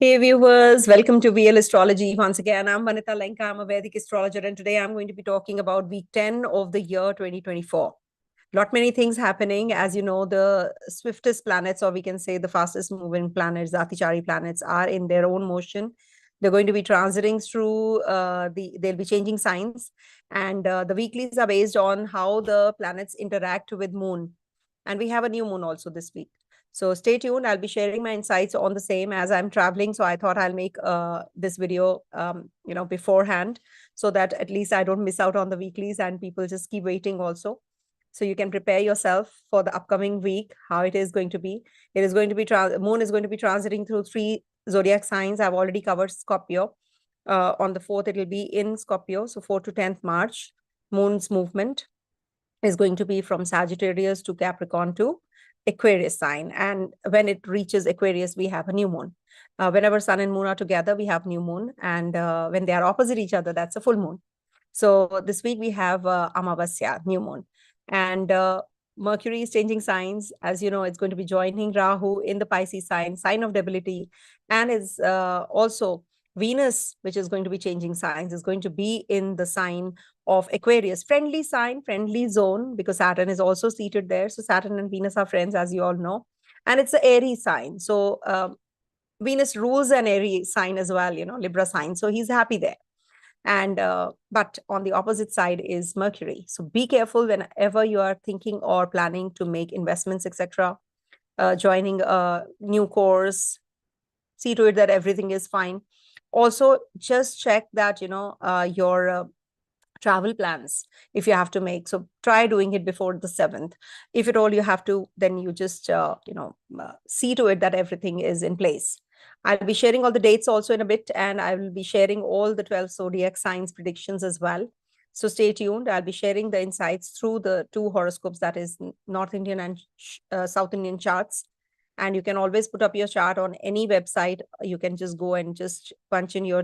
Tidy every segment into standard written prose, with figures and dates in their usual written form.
Hey viewers, welcome to VL Astrology. Once again, I'm Vanita Lenka. I'm a Vedic astrologer, and today I'm going to be talking about week 10 of the year 2024. Lot many things happening. As you know, the swiftest planets, or we can say the fastest moving planets, the Atichari planets, are in their own motion. They're going to be transiting through they'll be changing signs, and the weeklies are based on how the planets interact with moon. And we have a new moon also this week. So stay tuned. I'll be sharing my insights on the same as I'm traveling. So I thought I'll make this video, beforehand, so that at least I don't miss out on the weeklies and people just keep waiting also. So you can prepare yourself for the upcoming week, how it is going to be. It is going to be, moon is going to be transiting through 3 zodiac signs. I've already covered Scorpio. On the 4th, it will be in Scorpio. So 4th to 10th March, moon's movement is going to be from Sagittarius to Capricorn to Aquarius sign. And when it reaches Aquarius, we have a new moon. Whenever sun and moon are together, we have new moon. And when they are opposite each other, that's a full moon. So this week we have Amavasya, new moon. And Mercury is changing signs. As you know, it's going to be joining Rahu in the Pisces sign of debility. And is also Venus, which is going to be changing signs, is going to be in the sign of Aquarius. Friendly sign, friendly zone, because Saturn is also seated there. So Saturn and Venus are friends, as you all know. And it's an Aries sign. So Venus rules an Aries sign as well, Libra sign. So he's happy there. And but on the opposite side is Mercury. So be careful whenever you are thinking or planning to make investments, etc. Joining a new course, see to it that everything is fine. Also, just check that your travel plans, if you have to make. So try doing it before the 7th. If at all you have to, then you just see to it that everything is in place. I'll be sharing all the dates also in a bit, and I will be sharing all the 12 zodiac signs predictions as well. So stay tuned. I'll be sharing the insights through the 2 horoscopes, that is North Indian and South Indian charts. And you can always put up your chart on any website. You can just go and just plug in your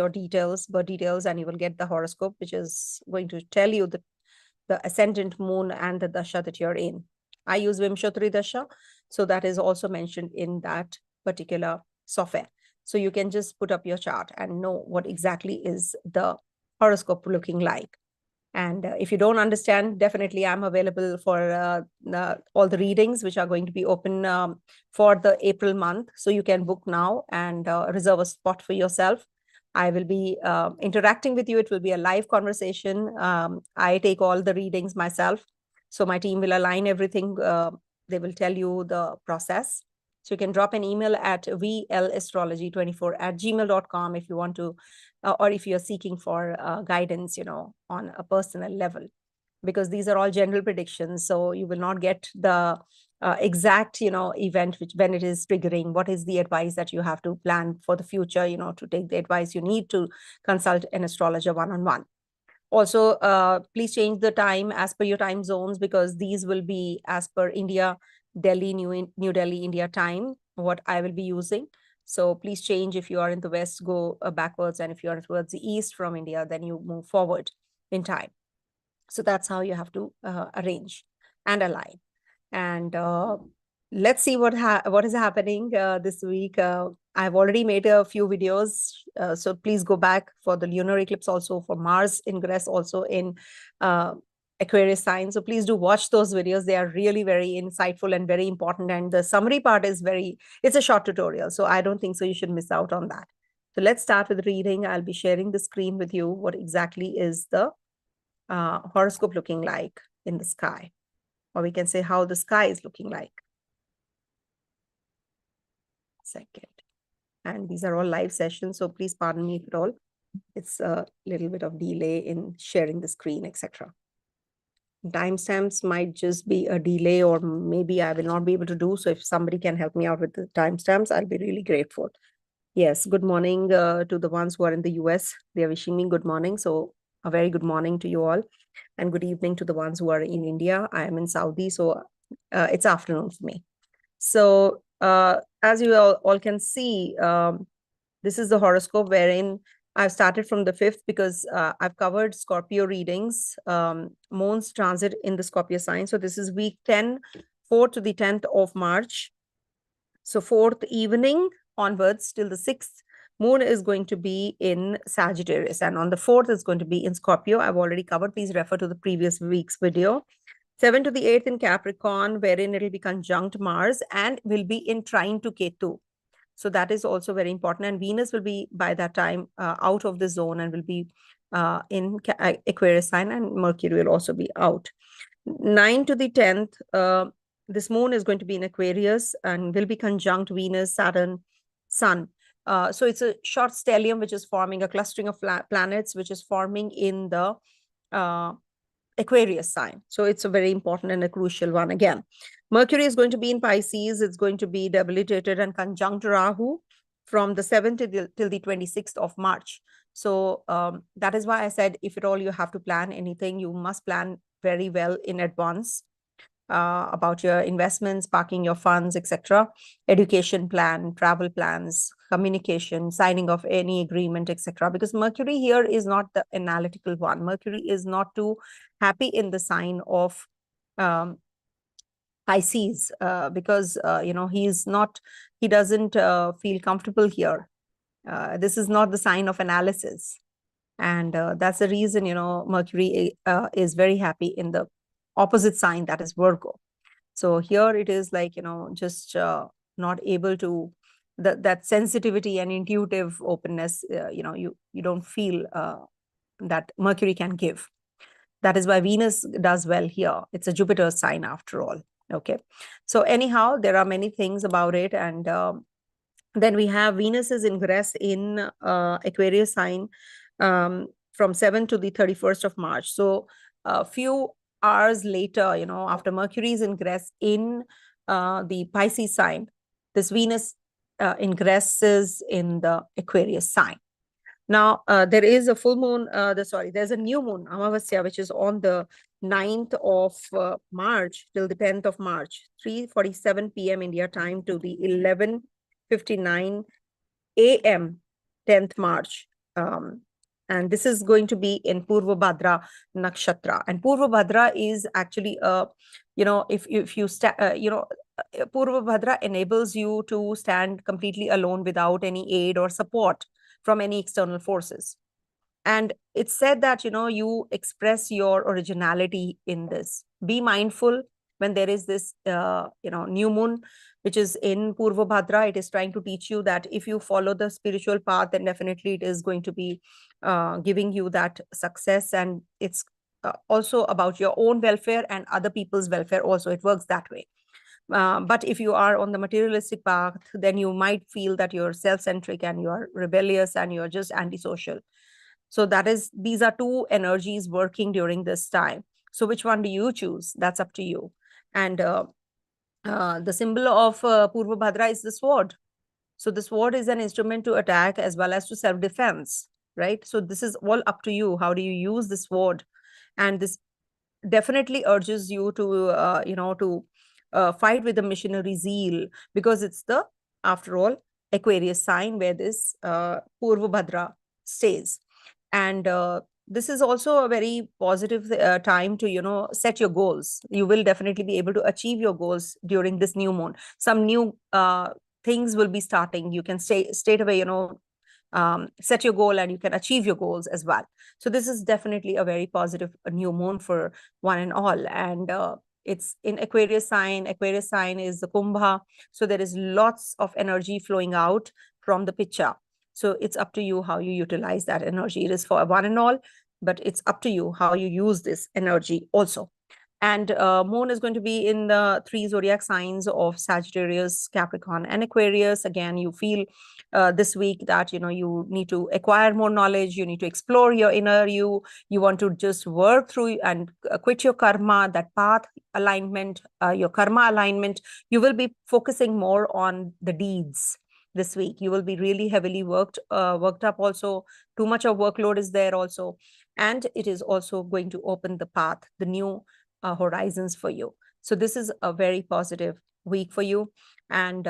details, birth details, and you will get the horoscope, which is going to tell you the ascendant moon and the dasha that you're in. I use Vimshottari Dasha, so that is also mentioned in that particular software. So you can just put up your chart and know what exactly is the horoscope looking like. And if you don't understand, definitely I'm available for all the readings, which are going to be open for the April month. So you can book now and reserve a spot for yourself. I will be interacting with you. It will be a live conversation. I take all the readings myself. So my team will align everything. They will tell you the process. So you can drop an email at vlastrology24@gmail.com if you want to, or if you're seeking for guidance, on a personal level, because these are all general predictions. So you will not get the exact, event when it is triggering. What is the advice that you have to plan for the future, to take the advice? You need to consult an astrologer one-on-one. Also, please change the time as per your time zones, because these will be as per India, Delhi, New Delhi, India time, what I will be using. So please change. If you are in the West, go backwards. And if you are towards the East from India, then you move forward in time. So that's how you have to arrange and align. And let's see what is happening this week. I've already made a few videos, so please go back for the lunar eclipse, also for Mars ingress, also in Aquarius sign. So please do watch those videos. They are really very insightful and very important. And the summary part is it's a short tutorial. So I don't think so you should miss out on that. So let's start with reading. I'll be sharing the screen with you. What exactly is the horoscope looking like in the sky? Or we can say how the sky is looking like. Second. And these are all live sessions, so please pardon me if at all. It's a little bit of delay in sharing the screen, etc. Timestamps might just be a delay, or maybe I will not be able to do. So if somebody can help me out with the timestamps, I'll be really grateful. Yes, good morning to the ones who are in the US. They are wishing me good morning. So a very good morning to you all. And good evening to the ones who are in India. I am in Saudi, so it's afternoon for me. So as you all can see, this is the horoscope wherein I've started from the 5th, because I've covered Scorpio readings, moon's transit in the Scorpio sign. So this is week 10, 4th to the 10th of March. So 4th evening onwards till the 6th, moon is going to be in Sagittarius, and on the 4th is going to be in Scorpio. I've already covered. Please refer to the previous week's video. 7 to the 8th in Capricorn, wherein it will be conjunct Mars and will be in trine to Ketu. So that is also very important. And Venus will be by that time out of the zone and will be in Aquarius sign, and Mercury will also be out. 9 to the 10th, this moon is going to be in Aquarius and will be conjunct Venus, Saturn, Sun. So it's a short stellium which is forming a clustering of planets, which is forming in the Aquarius sign. So it's a very important and a crucial one again. Mercury is going to be in Pisces. It's going to be debilitated and conjunct Rahu from the 7th till the 26th of March. So that is why I said, if at all you have to plan anything, you must plan very well in advance about your investments, parking your funds, etc., education plan, travel plans, communication, signing of any agreement, etc. Because Mercury here is not the analytical one. Mercury is not too happy in the sign of Pisces because he doesn't feel comfortable here. This is not the sign of analysis. And that's the reason, Mercury is very happy in the opposite sign, that is Virgo. So here it is like, just not able to, that sensitivity and intuitive openness, you don't feel that Mercury can give. That is why Venus does well here. It's a Jupiter sign after all. Okay. So anyhow, there are many things about it. And then we have Venus's ingress in Aquarius sign from 7th to the 31st of March. So a few hours later, after Mercury's ingress in the Pisces sign, this Venus ingresses in the Aquarius sign. Now, there is a full moon, there's a new moon, Amavasya, which is on the 9th of March till the 10th of March, 3:47 p.m. India time to the 11:59 a.m. 10th March. And this is going to be in Purva Bhadra Nakshatra. And Purva Bhadra is actually, if you Purva Bhadra enables you to stand completely alone without any aid or support from any external forces. And it's said that, you express your originality in this. Be mindful when there is this, new moon, which is in Purva Bhadra. It is trying to teach you that if you follow the spiritual path, then definitely it is going to be giving you that success. And it's also about your own welfare and other people's welfare also. It works that way. But if you are on the materialistic path, then you might feel that you're self-centric and you're rebellious and you're just antisocial. So these are two energies working during this time. So which one do you choose? That's up to you. And the symbol of Purva Bhadra is the sword. So the sword is an instrument to attack as well as to self-defense, right? So this is all up to you. How do you use the sword? And this definitely urges you to, fight with the missionary zeal, because it's after all, Aquarius sign where this Purva Bhadra stays. And this is also a very positive time to, set your goals. You will definitely be able to achieve your goals during this new moon. Some new things will be starting. You can straight away, set your goal and you can achieve your goals as well. So this is definitely a very positive new moon for one and all. And it's in Aquarius sign. Aquarius sign is the Kumbha. So there is lots of energy flowing out from the Picha. So it's up to you how you utilize that energy. It is for one and all, but it's up to you how you use this energy also. And moon is going to be in the 3 zodiac signs of Sagittarius, Capricorn, and Aquarius. Again, you feel this week that, you need to acquire more knowledge. You need to explore your inner you. You want to just work through and quit your karma, that path alignment, your karma alignment. You will be focusing more on the deeds this week. You will be really heavily worked up also. Too much of workload is there also. And it is also going to open the path, the new horizons for you. So this is a very positive week for you. And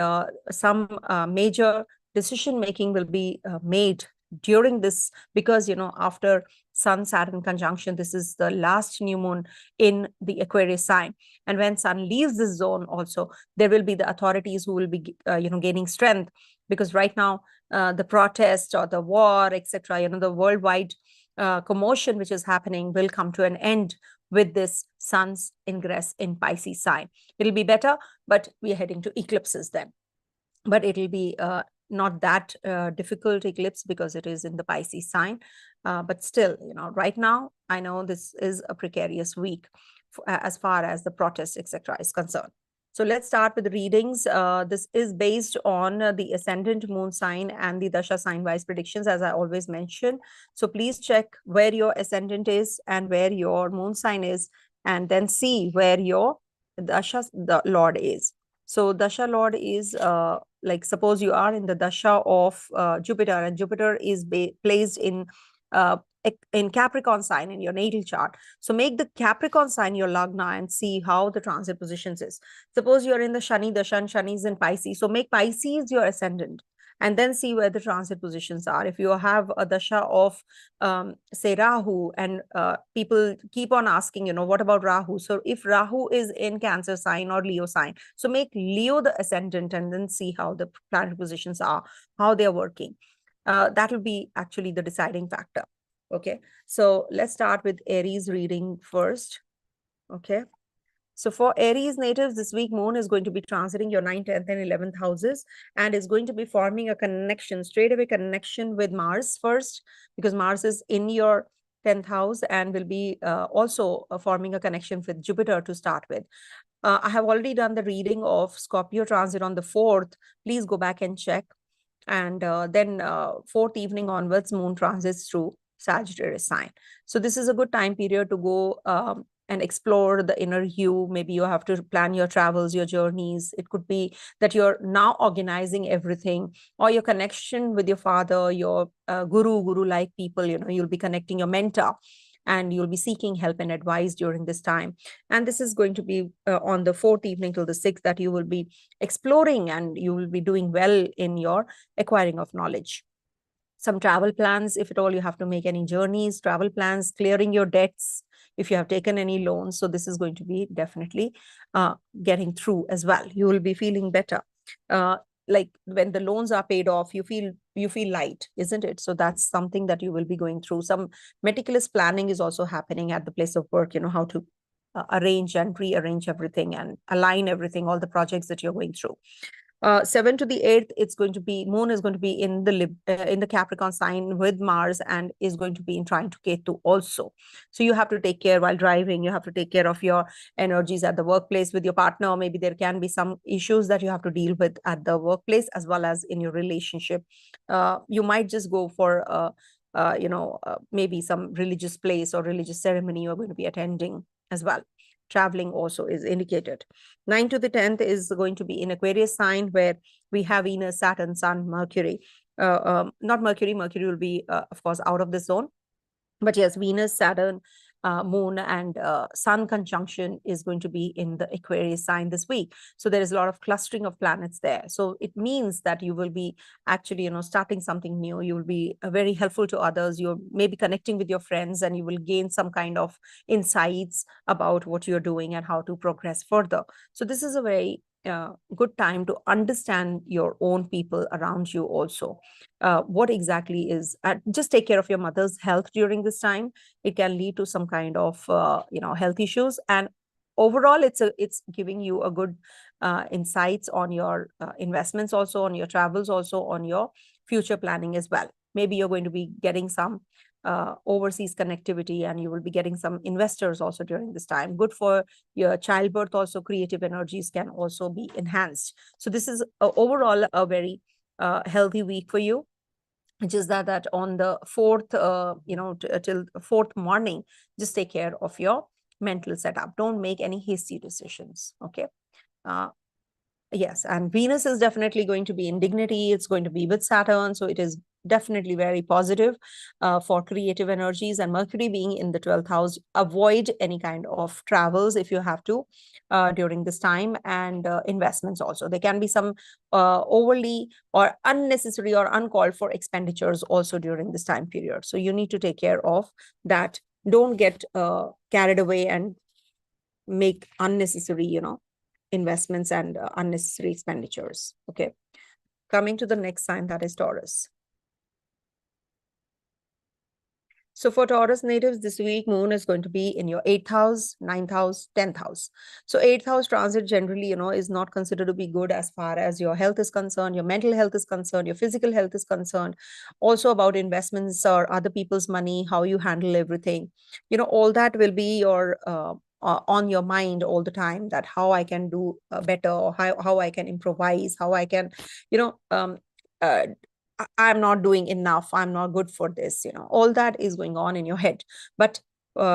some major decision making will be made during this, because, after Sun Saturn conjunction, this is the last new moon in the Aquarius sign. And when Sun leaves this zone also, there will be the authorities who will be, gaining strength, because right now the protest or the war, etc., you know, the worldwide commotion which is happening will come to an end with this sun's ingress in Pisces sign. It'll be better, but we are heading to eclipses then. But it'll be not that difficult eclipse because it is in the Pisces sign. But still, you know, right now, I know this is a precarious week as far as the protest, etc., is concerned. So let's start with the readings. This is based on the ascendant, moon sign, and the Dasha sign wise predictions, as I always mention. So please check where your ascendant is and where your moon sign is, and then see where your Dasha the Lord is. So Dasha Lord is like, suppose you are in the Dasha of Jupiter, and Jupiter is placed in Capricorn sign in your natal chart. So make the Capricorn sign your Lagna and see how the transit positions is. Suppose you're in the Shani Dasha and Shani is in Pisces. So make Pisces your ascendant and then see where the transit positions are. If you have a Dasha of, say, Rahu, and people keep on asking, you know, what about Rahu? So if Rahu is in Cancer sign or Leo sign, so make Leo the ascendant and then see how the planet positions are, how they're working. That will be actually the deciding factor. Okay, so let's start with Aries reading first. Okay, so for Aries natives, this week moon is going to be transiting your 9th, 10th, and 11th houses, and is going to be forming a connection, straight away connection with Mars first, because Mars is in your 10th house and will be also forming a connection with Jupiter to start with. I have already done the reading of Scorpio transit on the 4th. Please go back and check. And then 4th evening onwards, moon transits through Sagittarius sign. So this is a good time period to go and explore the inner you. Maybe you have to plan your travels, your journeys. It could be that you're now organizing everything, or your connection with your father, your guru-like people, you know, you'll be connecting your mentor, and you'll be seeking help and advice during this time. And this is going to be on the 4th evening till the 6th that you will be exploring, and you will be doing well in your acquiring of knowledge. Some travel plans, if at all you have to make any journeys, travel plans, clearing your debts, if you have taken any loans. So this is going to be definitely getting through as well. You will be feeling better. Like when the loans are paid off, you feel light, isn't it? So that's something that you will be going through. Some meticulous planning is also happening at the place of work, you know, how to arrange and rearrange everything and align everything, all the projects that you're going through. 7 to the 8th, it's going to be, moon is going to be in the Capricorn sign with Mars, and is going to be in trine to Ketu also. So you have to take care while driving. You have to take care of your energies at the workplace with your partner, or maybe there can be some issues that you have to deal with at the workplace as well as in your relationship. You might just go for maybe some religious place or religious ceremony you're going to be attending as well. Traveling also is indicated. 9 to the 10th is going to be in Aquarius sign, where we have Venus, Saturn, Sun, Mercury. Not Mercury. Mercury will be, of course, out of the zone. But yes, Venus, Saturn, Moon, and Sun conjunction is going to be in the Aquarius sign this week. So there is a lot of clustering of planets there. So it means that you will be actually, you know, starting something new. You will be very helpful to others. You're maybe connecting with your friends, and you will gain some kind of insights about what you're doing and how to progress further. So this is a very good time to understand your own people around you also. What exactly is, just take care of your mother's health during this time. It can lead to some kind of health issues, and overall it's giving you a good insights on your investments, also on your travels, also on your future planning as well. Maybe you're going to be getting some overseas connectivity, and you will be getting some investors also during this time. Good for your childbirth also. Creative energies can also be enhanced. So this is overall a very healthy week for you. Just that on the 4th, till 4th morning, just take care of your mental setup. Don't make any hasty decisions. Okay. Yes, and Venus is definitely going to be in dignity. It's going to be with Saturn, so it is definitely very positive for creative energies. And Mercury being in the 12th house, avoid any kind of travels if you have to during this time, and investments also. There can be some overly or unnecessary or uncalled for expenditures also during this time period. So you need to take care of that. Don't get carried away and make unnecessary, investments and unnecessary expenditures. Okay. Coming to the next sign, that is Taurus. So for Taurus natives, this week, moon is going to be in your 8th house, 9th house, 10th house. So 8th house transit generally, is not considered to be good as far as your health is concerned, your mental health is concerned, your physical health is concerned, also about investments or other people's money, how you handle everything. All that will be on your mind all the time, that how I can do better, or how I can improvise, how I can, uh, I'm not doing enough, I'm not good for this, all that is going on in your head. But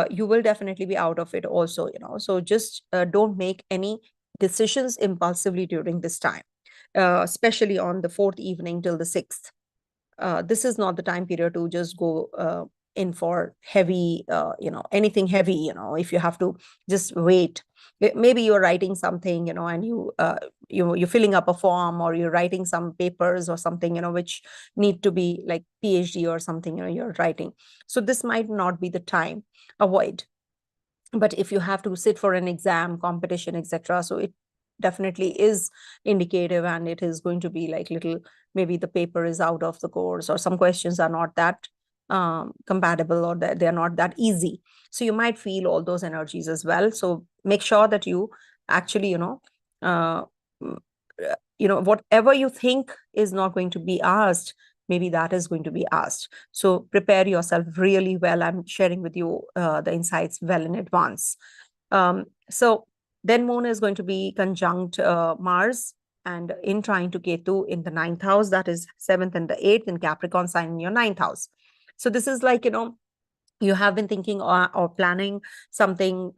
you will definitely be out of it also, so just don't make any decisions impulsively during this time, especially on the fourth evening till the sixth. This is not the time period to just go in for heavy, anything heavy, if you have to just wait. Maybe you're writing something, and you're filling up a form, or you're writing some papers or something, which need to be like PhD or something, you're writing. So this might not be the time. Avoid. But if you have to sit for an exam, competition, etc., so it definitely is indicative, and it is going to be like little, maybe the paper is out of the course, or some questions are not that compatible, or that they're not that easy. So you might feel all those energies as well. So make sure that you actually, uh, whatever you think is not going to be asked, maybe that is going to be asked. So prepare yourself really well. I'm sharing with you the insights well in advance. So then moon is going to be conjunct Mars and in trine to Ketu in the 9th house, that is 7th and the 8th in Capricorn sign in your 9th house. So this is like, you have been thinking or planning something.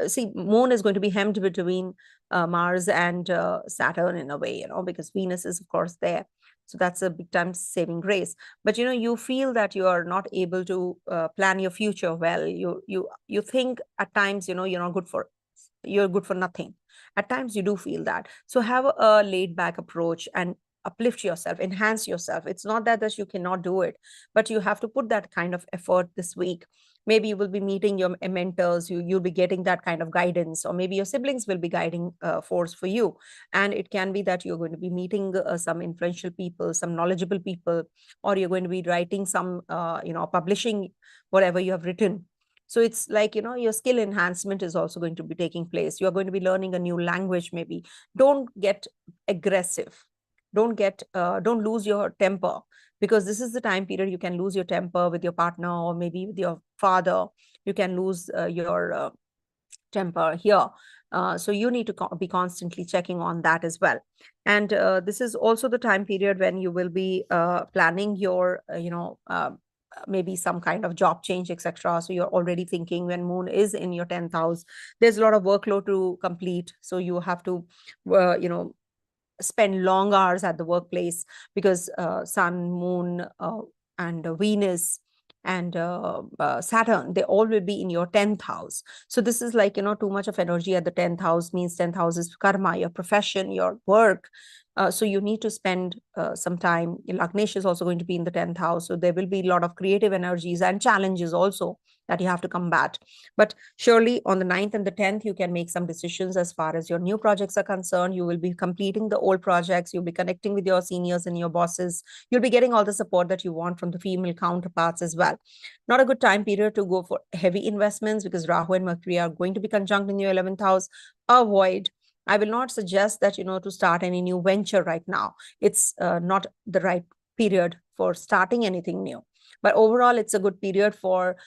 See, moon is going to be hemmed between Mars and Saturn in a way, because Venus is of course there. So that's a big time saving grace. But you feel that you are not able to plan your future well. You think at times, you're good for nothing. At times you do feel that. So have a laid back approach and uplift yourself, enhance yourself. It's not that you cannot do it, but you have to put that kind of effort this week. Maybe you will be meeting your mentors, you'll be getting that kind of guidance, or maybe your siblings will be guiding force for you. And it can be that you're going to be meeting some influential people, some knowledgeable people, or you're going to be writing some publishing whatever you have written. So it's like, your skill enhancement is also going to be taking place. You're going to be learning a new language. Maybe don't get aggressive, don't lose your temper, because this is the time period you can lose your temper with your partner, or maybe with your father. You can lose your temper here. So you need to be constantly checking on that as well. And this is also the time period when you will be planning your maybe some kind of job change, etc. So you're already thinking, when moon is in your 10th house, there's a lot of workload to complete. So you have to spend long hours at the workplace, because sun, moon, and Venus and Saturn, they all will be in your 10th house. So this is like, too much of energy at the 10th house means 10th house is karma, your profession, your work. So you need to spend some time. Lagnesh is also going to be in the 10th house. So there will be a lot of creative energies and challenges also that you have to combat. But surely on the 9th and the 10th, you can make some decisions as far as your new projects are concerned. You will be completing the old projects. You'll be connecting with your seniors and your bosses. You'll be getting all the support that you want from the female counterparts as well. Not a good time period to go for heavy investments, because Rahu and Mercury are going to be conjunct in your 11th house. Avoid. I will not suggest that, to start any new venture right now. It's not the right period for starting anything new. But overall, it's a good period for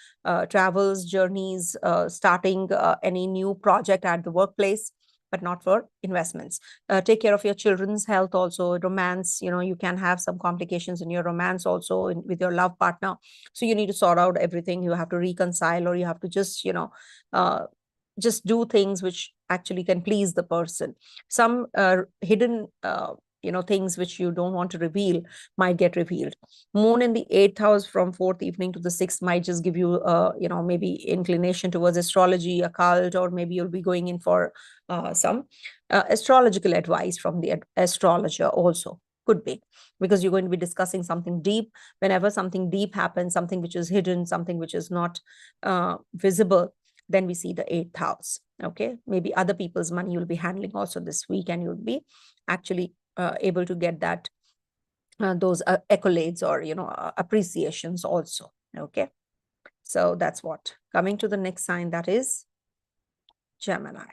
travels, journeys, starting any new project at the workplace, but not for investments. Take care of your children's health also. Romance, you can have some complications in your romance also with your love partner. So you need to sort out everything. You have to reconcile, or you have to just do things which actually can please the person. Some hidden things which you don't want to reveal might get revealed. Moon in the 8th house from 4th evening to the 6th might just give you maybe inclination towards astrology, occult, or maybe you'll be going in for some astrological advice from the astrologer also. Could be, because you're going to be discussing something deep. Whenever something deep happens, something which is hidden, something which is not visible, then we see the 8th house. Okay, maybe other people's money you'll be handling also this week, and you'll be actually able to get that those accolades or, appreciations also. Okay. So that's what. Coming to the next sign, that is Gemini.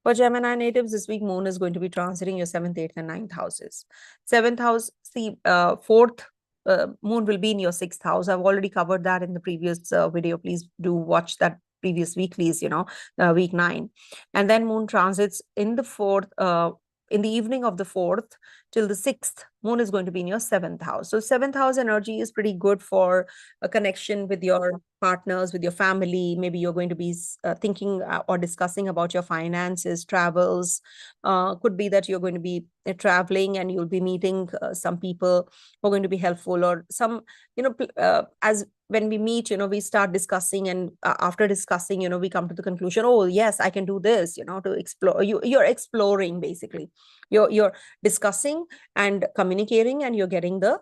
For Gemini natives, this week moon is going to be transiting your 7th, 8th, and 9th houses. 7th house, see, 4th moon will be in your 6th house. I've already covered that in the previous video. Please do watch that previous weeklies, week 9. And then moon transits in the 4th, in the evening of the 4th till the 6th, moon is going to be in your 7th house. So 7th house energy is pretty good for a connection with your partners, with your family. Maybe you're going to be thinking or discussing about your finances, travels. Could be that you're going to be traveling and you'll be meeting some people who are going to be helpful, or some, as when we meet, we start discussing, and after discussing, we come to the conclusion, oh yes, I can do this, to explore. You're exploring, basically. You're discussing and communicating, and you're getting the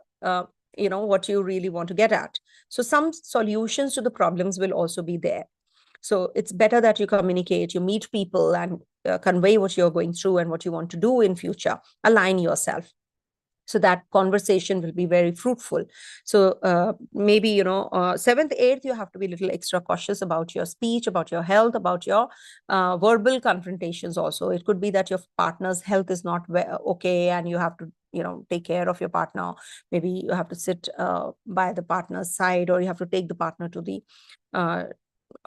what you really want to get at. So some solutions to the problems will also be there. So it's better that you communicate, you meet people, and convey what you're going through and what you want to do in future. Align yourself, so that conversation will be very fruitful. So maybe 7th, 8th, you have to be a little extra cautious about your speech, about your health, about your verbal confrontations also. It could be that your partner's health is not okay, and you have to take care of your partner. Maybe you have to sit by the partner's side, or you have to take the partner to the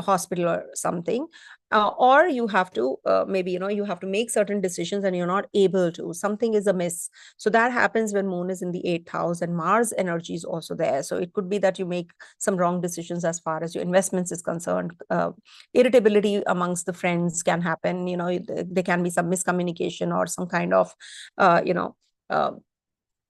hospital or something, or you have to maybe you have to make certain decisions and you're not able to. Something is amiss. So that happens when moon is in the 8th house and Mars energy is also there. So it could be that you make some wrong decisions as far as your investments is concerned. Irritability amongst the friends can happen. There can be some miscommunication or some kind of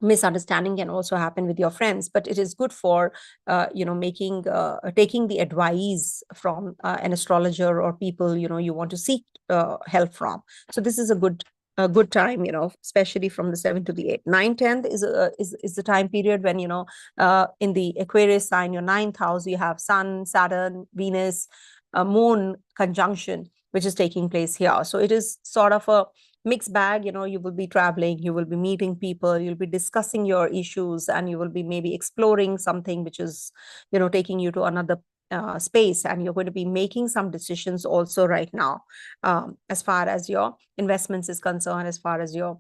misunderstanding can also happen with your friends. But it is good for taking the advice from an astrologer or people you want to seek help from. So this is a good time, especially from the 7th to the 8th. 9, 10th is the time period when in the Aquarius sign, your 9th house, you have Sun, Saturn, Venus, moon conjunction, which is taking place here. So it is sort of a mixed bag. You will be traveling, you will be meeting people, you'll be discussing your issues, and you will be maybe exploring something which is taking you to another space, and you're going to be making some decisions also right now, as far as your investments is concerned, as far as your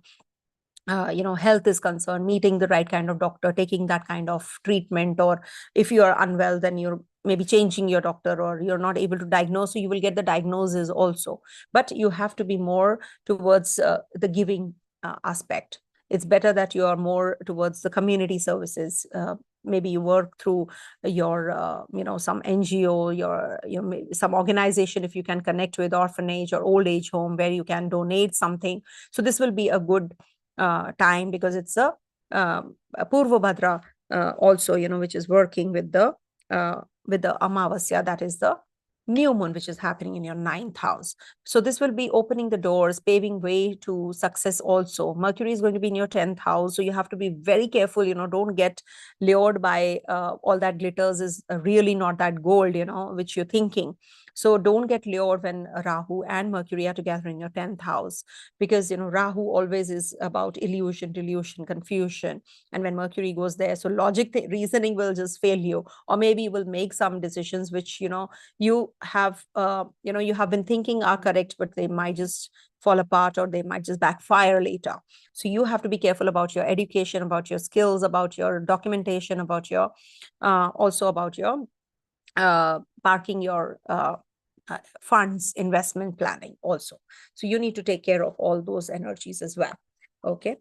health is concerned, meeting the right kind of doctor, taking that kind of treatment. Or if you are unwell, then you're maybe changing your doctor, or you're not able to diagnose, so you will get the diagnosis also. But you have to be more towards the giving aspect. It's better that you are more towards the community services. Maybe you work through your some NGO, some organization, if you can connect with orphanage or old age home, where you can donate something. So this will be a good time, because it's a Purva Bhadra also, which is working with the Amavasya, that is the new moon, which is happening in your 9th house. So this will be opening the doors, paving way to success also. Mercury is going to be in your 10th house, so you have to be very careful. Don't get lured by all that glitters is really not that gold, which you're thinking. So don't get lured when Rahu and Mercury are together in your 10th house, because Rahu always is about illusion, delusion, confusion. And when Mercury goes there, so reasoning will just fail you, or maybe you will make some decisions which you have been thinking are correct, but they might just fall apart, or they might just backfire later. So you have to be careful about your education, about your skills, about your documentation, about your also about your parking your funds, investment planning also. So you need to take care of all those energies as well. Okay.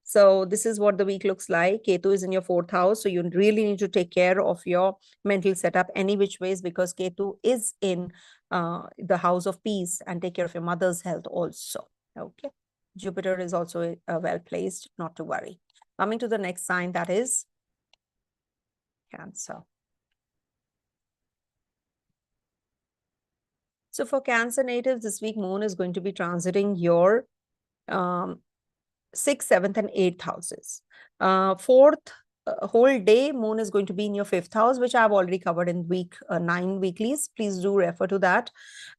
So this is what the week looks like. Ketu is in your 4th house. So you really need to take care of your mental setup any which ways, because Ketu is in the house of peace, and take care of your mother's health also. Okay. Jupiter is also well placed, not to worry. Coming to the next sign, that is Cancer. So for Cancer natives, this week moon is going to be transiting your 6th, 7th, and 8th houses. 4th whole day, moon is going to be in your 5th house, which I've already covered in week 9 weeklies. Please do refer to that.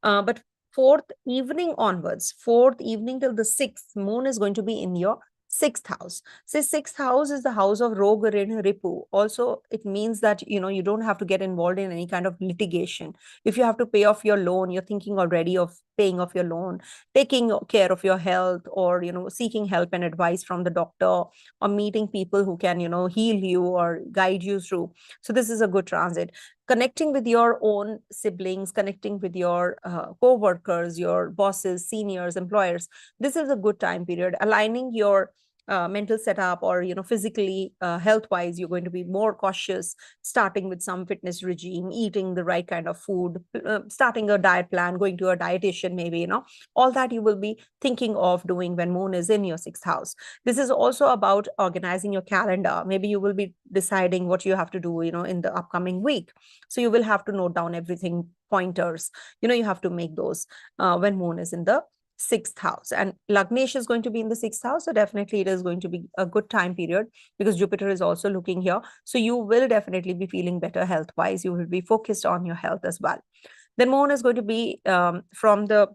But 4th evening onwards, 4th evening till the 6th, moon is going to be in your 6th house. So 6th house is the house of Roga Rin Ripu. Also, it means that, you don't have to get involved in any kind of litigation. If you have to pay off your loan, you're thinking already of paying off your loan, taking care of your health, or, seeking help and advice from the doctor, or meeting people who can, heal you or guide you through. So this is a good transit. Connecting with your own siblings, connecting with your co-workers, your bosses, seniors, employers. This is a good time period. Aligning your mental setup, or physically, health wise, you're going to be more cautious, starting with some fitness regime, eating the right kind of food, starting a diet plan, going to a dietitian, maybe, all that you will be thinking of doing when moon is in your 6th house. This is also about organizing your calendar. Maybe you will be deciding what you have to do, in the upcoming week. So you will have to note down everything, pointers, you have to make those when moon is in the 6th house. And Lagnesh is going to be in the 6th house. So definitely it is going to be a good time period, because Jupiter is also looking here. So you will definitely be feeling better health wise. You will be focused on your health as well. Then moon is going to be from the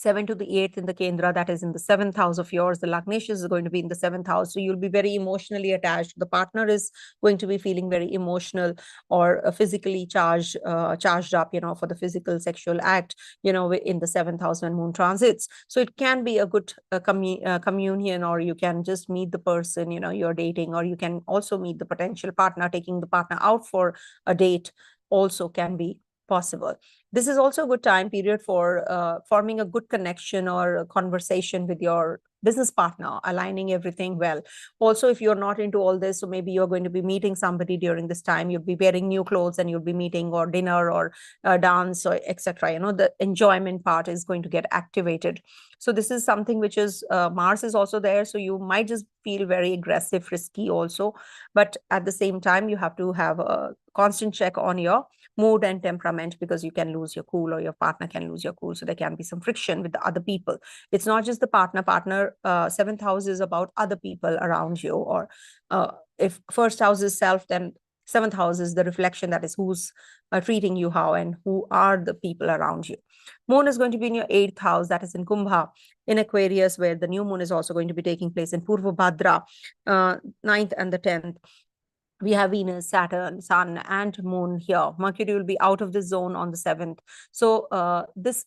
7th to the 8th in the Kendra, that is in the 7th house of yours. The Lagnesh is going to be in the 7th house. So you'll be very emotionally attached. The partner is going to be feeling very emotional, or physically charged up, for the physical sexual act, in the 7th house when moon transits. So it can be a good communion, or you can just meet the person, you're dating, or you can also meet the potential partner. Taking the partner out for a date also can be possible. This is also a good time period for forming a good connection or a conversation with your business partner, aligning everything well. Also, if you're not into all this, so maybe you're going to be meeting somebody during this time, you'll be wearing new clothes and you'll be meeting, or dinner, or dance, or etc. The enjoyment part is going to get activated. So this is something which is Mars is also there. So you might just feel very aggressive, risky also. But at the same time, you have to have a constant check on your mood and temperament, because you can lose your cool, or your partner can lose your cool. So there can be some friction with the other people. It's not just the partner. 7th house is about other people around you, or if 1st house is self, then 7th house is the reflection, that is who's treating you how, and who are the people around you. Moon is going to be in your 8th house, that is in Kumbha, in Aquarius, where the new moon is also going to be taking place in Purva Bhadra, 9th and the 10th. We have Venus, Saturn, Sun, and Moon here. Mercury will be out of the zone on the 7th. So this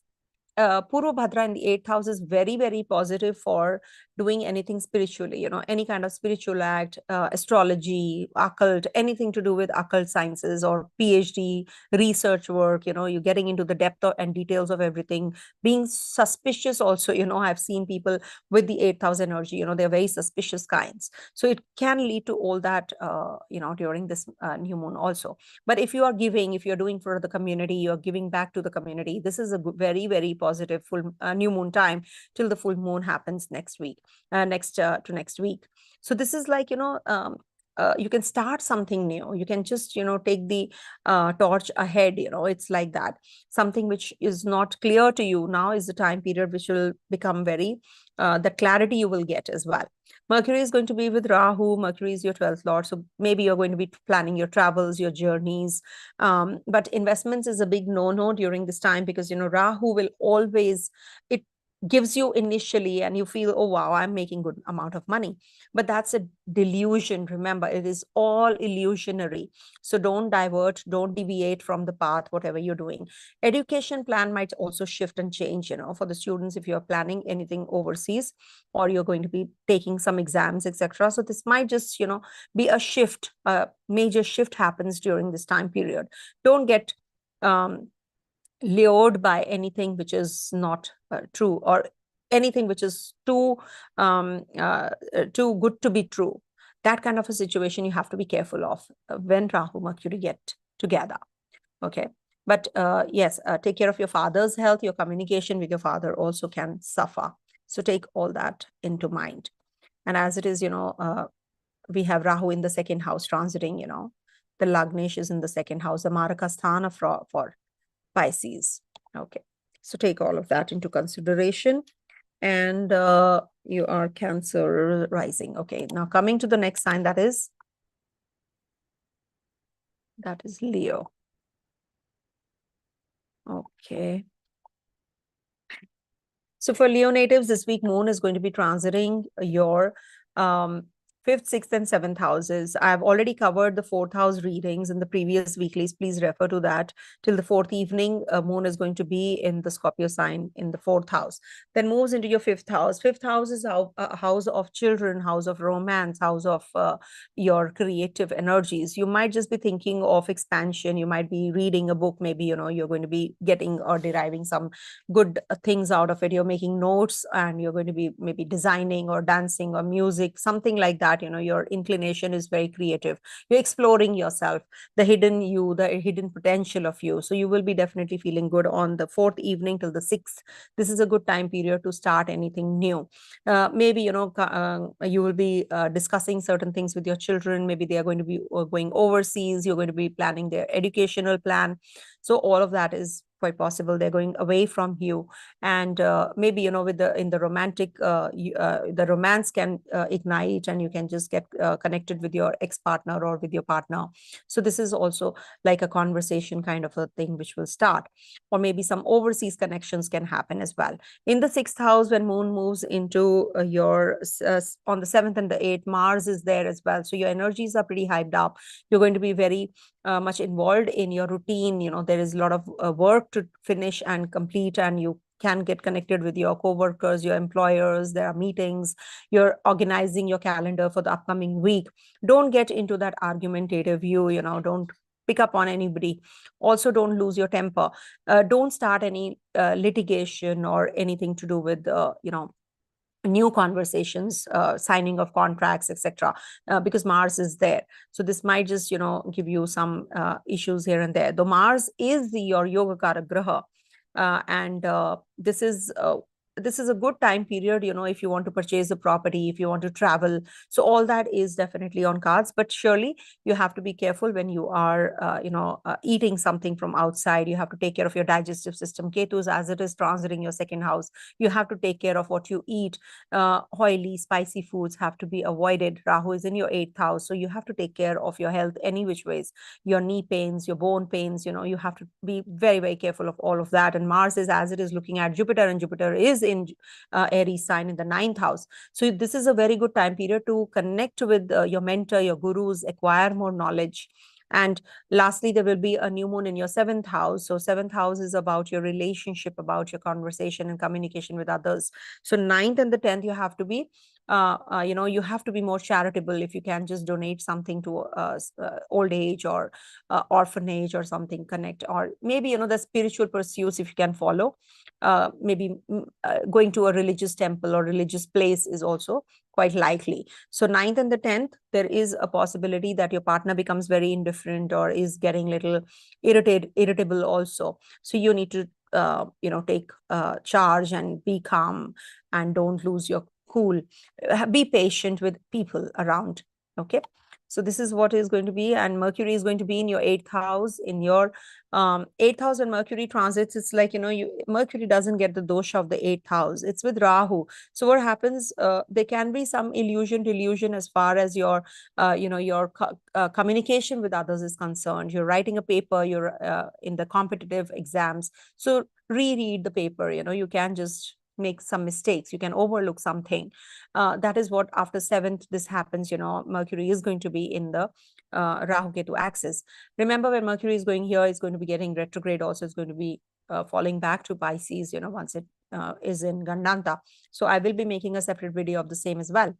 Purva Bhadra in the 8th house is very, very positive for doing anything spiritually, any kind of spiritual act, astrology, occult, anything to do with occult sciences, or PhD research work. You're getting into the depth and details of everything. Being suspicious also, I've seen people with the 8th house energy, they're very suspicious kinds. So it can lead to all that, during this new moon also. But if you are giving, if you're doing for the community, you're giving back to the community, this is a very, very positive full new moon time till the full moon happens next week, next week. So this is like, you can start something new. You can just, take the torch ahead. It's like that. Something which is not clear to you now is the time period which will become very, the clarity you will get as well. Mercury is going to be with Rahu. Mercury is your 12th lord. So maybe you're going to be planning your travels, your journeys. But investments is a big no-no during this time, because, Rahu will always, it gives you initially and you feel, oh, wow, I'm making good amount of money. But that's a delusion. Remember, it is all illusionary. So don't divert, don't deviate from the path, whatever you're doing. Education plan might also shift and change, for the students, if you're planning anything overseas, or you're going to be taking some exams, etc. So this might just, be a shift, a major shift happens during this time period. Don't get lured by anything which is not true, or anything which is too good to be true. That kind of a situation you have to be careful of when Rahu Mercury get together. Okay. But yes, take care of your father's health. Your communication with your father also can suffer. So take all that into mind. And as it is, we have Rahu in the 2nd house transiting, the Lagnesh is in the 2nd house, the Maraka Sthana for Pisces. Okay. So take all of that into consideration. And you are Cancer rising. Okay. Now coming to the next sign, that is Leo. Okay. So for Leo natives, this week moon is going to be transiting your fifth, sixth, and seventh houses. I've already covered the fourth house readings in the previous weeklies. Please refer to that. Till the fourth evening, moon is going to be in the Scorpio sign in the fourth house. Then moves into your fifth house. Fifth house is a house of children, house of romance, house of your creative energies. You might just be thinking of expansion. You might be reading a book. Maybe, you're going to be getting or deriving some good things out of it. You're making notes and you're going to be maybe designing or dancing or music, something like that. Your inclination is very creative. You're exploring yourself, the hidden you, the hidden potential of you. So you will be definitely feeling good on the fourth evening till the sixth. This is a good time period to start anything new. Maybe, you will be discussing certain things with your children. Maybe they are going to be going overseas. You're going to be planning their educational plan. So all of that is quite possible. They're going away from you, and maybe with the romantic the romance can ignite, and you can just get connected with your ex-partner or with your partner. So this is also like a conversation kind of a thing which will start, or maybe some overseas connections can happen as well. In the sixth house, when moon moves into your on the seventh and the eighth, Mars is there as well. So your energies are pretty hyped up. You're going to be very much involved in your routine. There is a lot of work to finish and complete, and you can get connected with your co-workers, your employers. There are meetings. You're organizing your calendar for the upcoming week. Don't get into that argumentative view. Don't pick up on anybody. Also, don't lose your temper. Don't start any litigation or anything to do with new conversations, signing of contracts, etc., because Mars is there. So this might just give you some issues here and there. Though Mars is your Yogacara Graha, and this is a good time period, if you want to purchase a property, if you want to travel. So all that is definitely on cards, but surely you have to be careful when you are eating something from outside. You have to take care of your digestive system. Ketu's, as it is transiting your second house, you have to take care of what you eat. Oily, spicy foods have to be avoided. Rahu is in your eighth house, so you have to take care of your health any which ways. Your knee pains, your bone pains, you have to be very, very careful of all of that. And Mars is, as it is looking at Jupiter, and Jupiter is in Aries sign in the ninth house. So this is a very good time period to connect with your mentor, your gurus, acquire more knowledge. And lastly, there will be a new moon in your seventh house. So seventh house is about your relationship, about your conversation and communication with others. So ninth and the 10th, you have to be you have to be more charitable. If you can just donate something to old age or orphanage or something, connect. Or maybe the spiritual pursuits, if you can follow, maybe going to a religious temple or religious place is also quite likely. So ninth and the 10th, there is a possibility that your partner becomes very indifferent or is getting little irritable also. So you need to take charge and be calm and don't lose your cool. Be patient with people around. Okay, so this is what is going to be. And Mercury is going to be in your eighth house. In your eighth house, and Mercury transits, it's like Mercury doesn't get the dosha of the eighth house. It's with Rahu. So what happens, there can be some delusion as far as your your communication with others is concerned. You're writing a paper, you're in the competitive exams, so reread the paper. You can just make some mistakes, you can overlook something. That is what after 7th this happens. Mercury is going to be in the Rahu Ketu axis. Remember, when Mercury is going here, it's going to be getting retrograde also. It's going to be falling back to Pisces once it is in Gandanta. So I will be making a separate video of the same as well.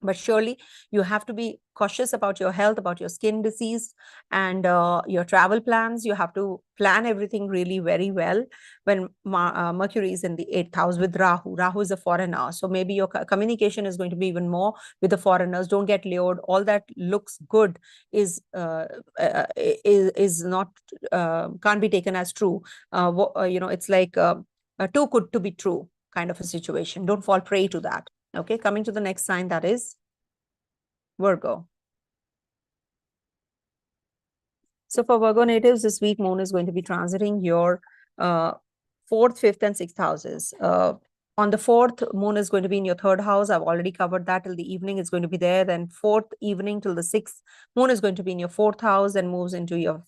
But surely you have to be cautious about your health, about your skin disease, and your travel plans. You have to plan everything really very well when Mercury is in the 8th house with Rahu. Rahu is a foreigner. So maybe your communication is going to be even more with the foreigners. Don't get lured. All that looks good is not, can't be taken as true. It's like too good to be true kind of a situation. Don't fall prey to that. Okay, coming to the next sign, that is Virgo. So for Virgo natives, this week moon is going to be transiting your 4th, 5th, and 6th houses. On the 4th, moon is going to be in your 3rd house. I've already covered that. Till the evening, it's going to be there. Then 4th evening till the 6th, moon is going to be in your 4th house and moves into your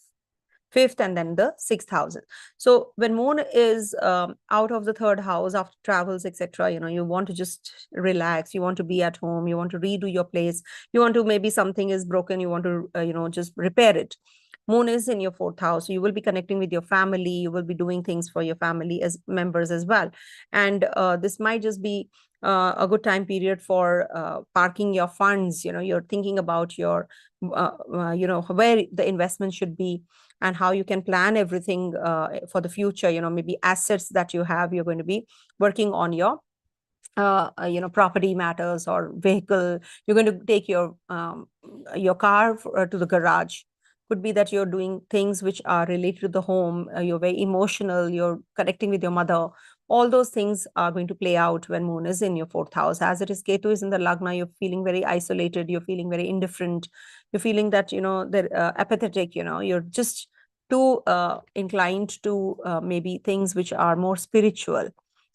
fifth and then the sixth house. So when moon is out of the third house after travels, etc., you want to just relax, you want to be at home, you want to redo your place, you want to, maybe something is broken, you want to just repair it. Moon is in your fourth house, so you will be connecting with your family, you will be doing things for your family as members as well. And this might just be a good time period for parking your funds. You're thinking about your where the investment should be and how you can plan everything for the future. Maybe assets that you have, you're going to be working on your property matters or vehicle. You're going to take your car to the garage. Could be that you're doing things which are related to the home. You're very emotional, you're connecting with your mother. All those things are going to play out when moon is in your fourth house. As it is, Ketu is in the lagna, you're feeling very isolated, you're feeling very indifferent, you're feeling that they're apathetic. You're just too inclined to maybe things which are more spiritual.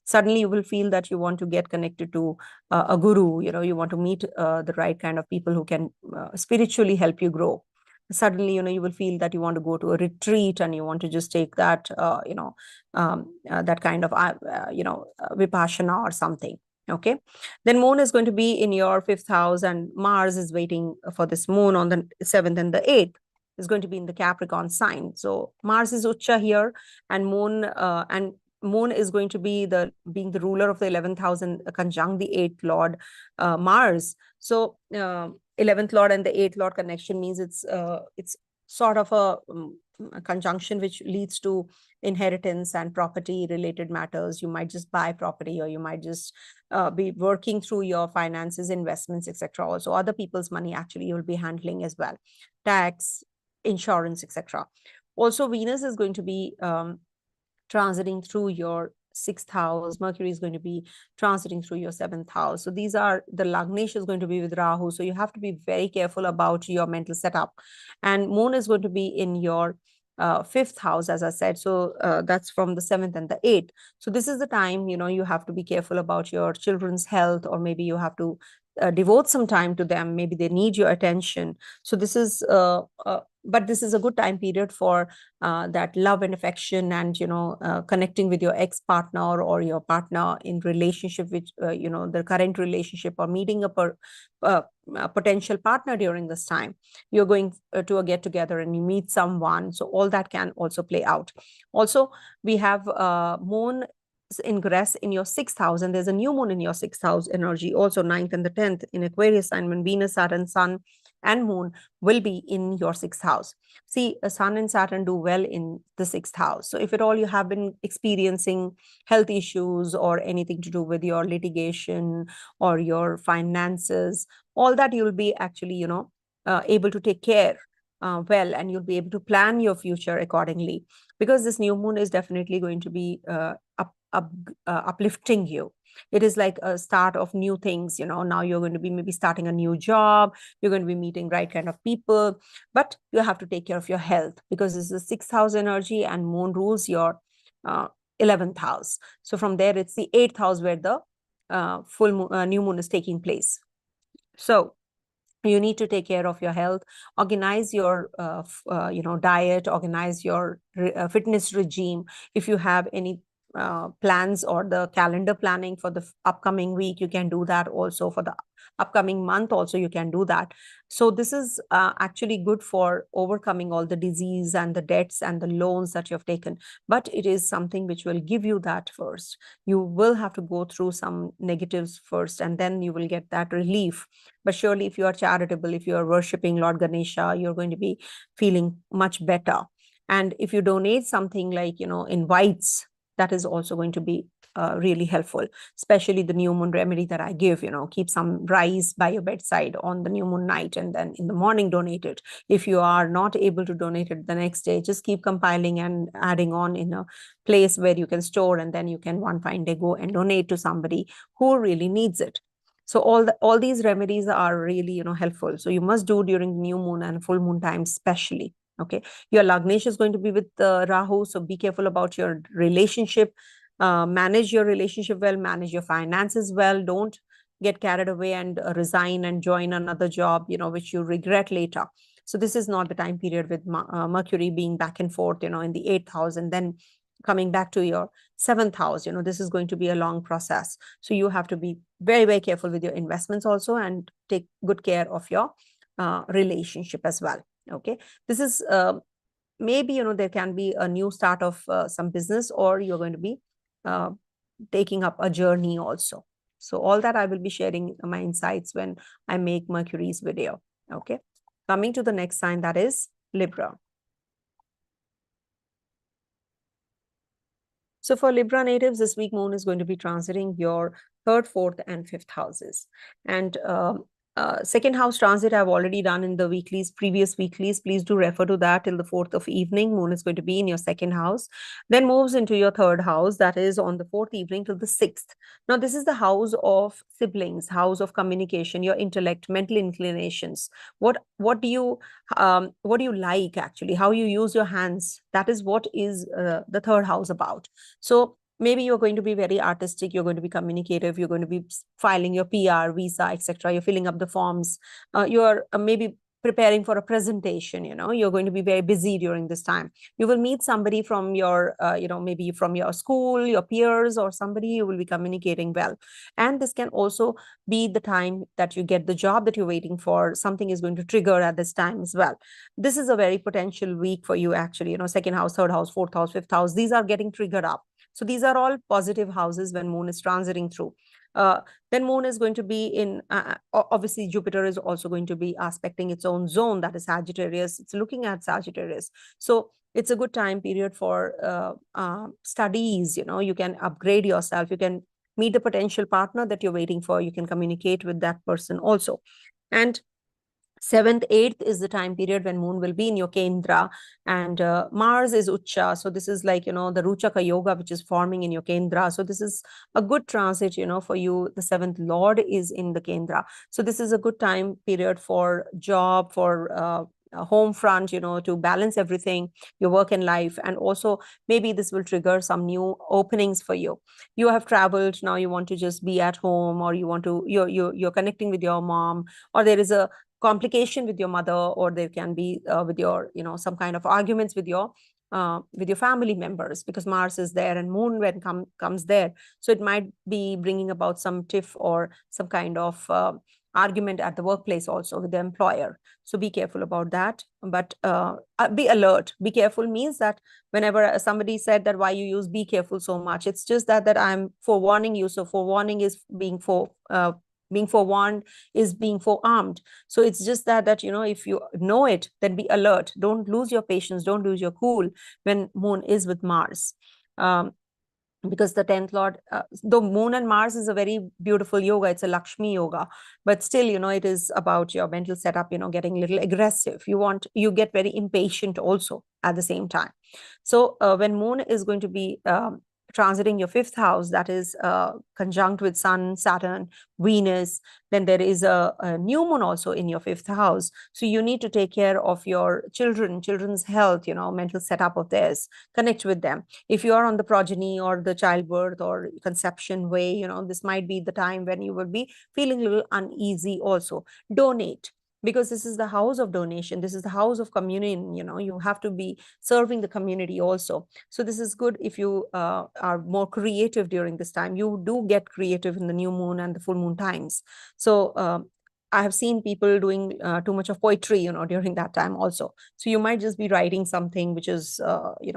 Suddenly you will feel that you want to get connected to a guru. You want to meet the right kind of people who can spiritually help you grow. Suddenly you will feel that you want to go to a retreat and you want to just take that that kind of vipassana or something. Okay, then moon is going to be in your fifth house, and Mars is waiting for this moon on the 7th and the 8th. Is going to be in the Capricorn sign. So Mars is ucha here, and moon is going to be being the ruler of the 11th house and conjunct the 8th lord, Mars. So 11th lord and the 8th lord connection means it's sort of a conjunction which leads to inheritance and property related matters. You might just buy property, or you might just be working through your finances, investments, etc. Also other people's money actually you will be handling as well, tax, insurance, etc. Also Venus is going to be transiting through your sixth house. Mercury is going to be transiting through your seventh house. So these are the Lagnesh is going to be with Rahu. So you have to be very careful about your mental setup. And moon is going to be in your fifth house, as I said. So that's from the 7th and the 8th. So this is the time, you have to be careful about your children's health, or maybe you have to devote some time to them. Maybe they need your attention. So this is but this is a good time period for that love and affection, and connecting with your ex-partner or your partner in relationship with the current relationship, or meeting a potential partner during this time. You're going to a get together and you meet someone, so all that can also play out. Also we have moon ingress in your sixth house, and there's a new moon in your sixth house energy also, 9th and the 10th in Aquarius sign, when Venus, Saturn, Sun and Moon will be in your sixth house. See, Sun and Saturn do well in the sixth house. So if at all you have been experiencing health issues or anything to do with your litigation or your finances, all that you'll be actually able to take care well, and you'll be able to plan your future accordingly, because this new moon is definitely going to be uplifting you. It is like a start of new things. Now you're going to be maybe starting a new job, you're going to be meeting right kind of people, but you have to take care of your health, because this is the sixth house energy and moon rules your 11th house. So from there it's the 8th house where the new moon is taking place. So you need to take care of your health, organize your diet, organize your fitness regime. If you have any plans or the calendar planning for the upcoming week, you can do that. Also for the upcoming month also you can do that. So this is actually good for overcoming all the disease and the debts and the loans that you have taken. But it is something which will give you that first. You will have to go through some negatives first, and then you will get that relief. But surely if you are charitable, if you are worshipping Lord Ganesha, you're going to be feeling much better. And if you donate something like in whites, that is also going to be really helpful, especially the new moon remedy that I give. Keep some rice by your bedside on the new moon night, and then in the morning donate it. If you are not able to donate it the next day, just keep compiling and adding on in a place where you can store, and then you can one fine day go and donate to somebody who really needs it. So all these remedies are really helpful. So you must do during new moon and full moon time especially. Okay, your Lagnesh is going to be with Rahu, so be careful about your relationship. Manage your relationship well, manage your finances well. Don't get carried away and resign and join another job which you regret later. So this is not the time period with Mercury being back and forth, in the 8th house and then coming back to your 7th house. This is going to be a long process. So you have to be very, very careful with your investments also, and take good care of your relationship as well. Okay. This is maybe, there can be a new start of some business, or you're going to be uh, taking up a journey also. So all that I will be sharing my insights when I make Mercury's video. Okay. Coming to the next sign, that is Libra. So for Libra natives, this week moon is going to be transiting your 3rd, 4th, and 5th houses. And second house transit I've already done in the previous weeklies. Please do refer to that till the 4th of evening. Moon is going to be in your 2nd house, then moves into your 3rd house, that is on the 4th evening till the 6th. Now this is the house of siblings, house of communication, your intellect, mental inclinations. What do you like, actually, how you use your hands? That is what is the 3rd house about. So maybe you're going to be very artistic, you're going to be communicative, you're going to be filing your PR, visa, etc. You're filling up the forms. You're maybe preparing for a presentation. You're going to be very busy during this time. You will meet somebody from your maybe from your school, your peers, or somebody you will be communicating well. And this can also be the time that you get the job that you're waiting for. Something is going to trigger at this time as well. This is a very potential week for you, actually. 2nd house, 3rd house, 4th house, 5th house, these are getting triggered up. So these are all positive houses when moon is transiting through. Then moon is going to be in, obviously Jupiter is also going to be aspecting its own zone, that is Sagittarius. It's looking at Sagittarius. So it's a good time period for studies. You can upgrade yourself. You can meet the potential partner that you're waiting for. You can communicate with that person also. And 7th, 8th is the time period when moon will be in your Kendra, and Mars is Ucha. So this is like, the Ruchaka yoga, which is forming in your Kendra. So this is a good transit, for you. The 7th Lord is in the Kendra. So this is a good time period for job, for a home front, to balance everything, your work and life. And also maybe this will trigger some new openings for you. You have traveled, now you want to just be at home, or you're connecting with your mom, or there is a complication with your mother, or there can be with your some kind of arguments with your family members, because Mars is there and moon when comes there. So it might be bringing about some tiff or some kind of argument at the workplace also with the employer. So be careful about that. But be alert. Be careful means that whenever somebody said that why you use be careful so much, it's just that I'm forewarning you. So forewarning is being forewarned is being forearmed. So it's just that if you know it, then be alert. Don't lose your patience, don't lose your cool when moon is with Mars. Because the 10th Lord, though moon and Mars is a very beautiful yoga, it's a Lakshmi yoga, but still, it is about your mental setup, getting a little aggressive. You get very impatient also at the same time. So when moon is going to be transiting your 5th house, that is conjunct with Sun, Saturn, Venus, then there is a new moon also in your 5th house. So you need to take care of your children's health, mental setup of theirs, connect with them. If you are on the progeny or the childbirth or conception way, this might be the time when you will be feeling a little uneasy also. Donate, because this is the house of donation. This is the house of communion. You have to be serving the community also. So this is good if you are more creative during this time. You do get creative in the new moon and the full moon times. So I have seen people doing too much of poetry, during that time also. So you might just be writing something which is,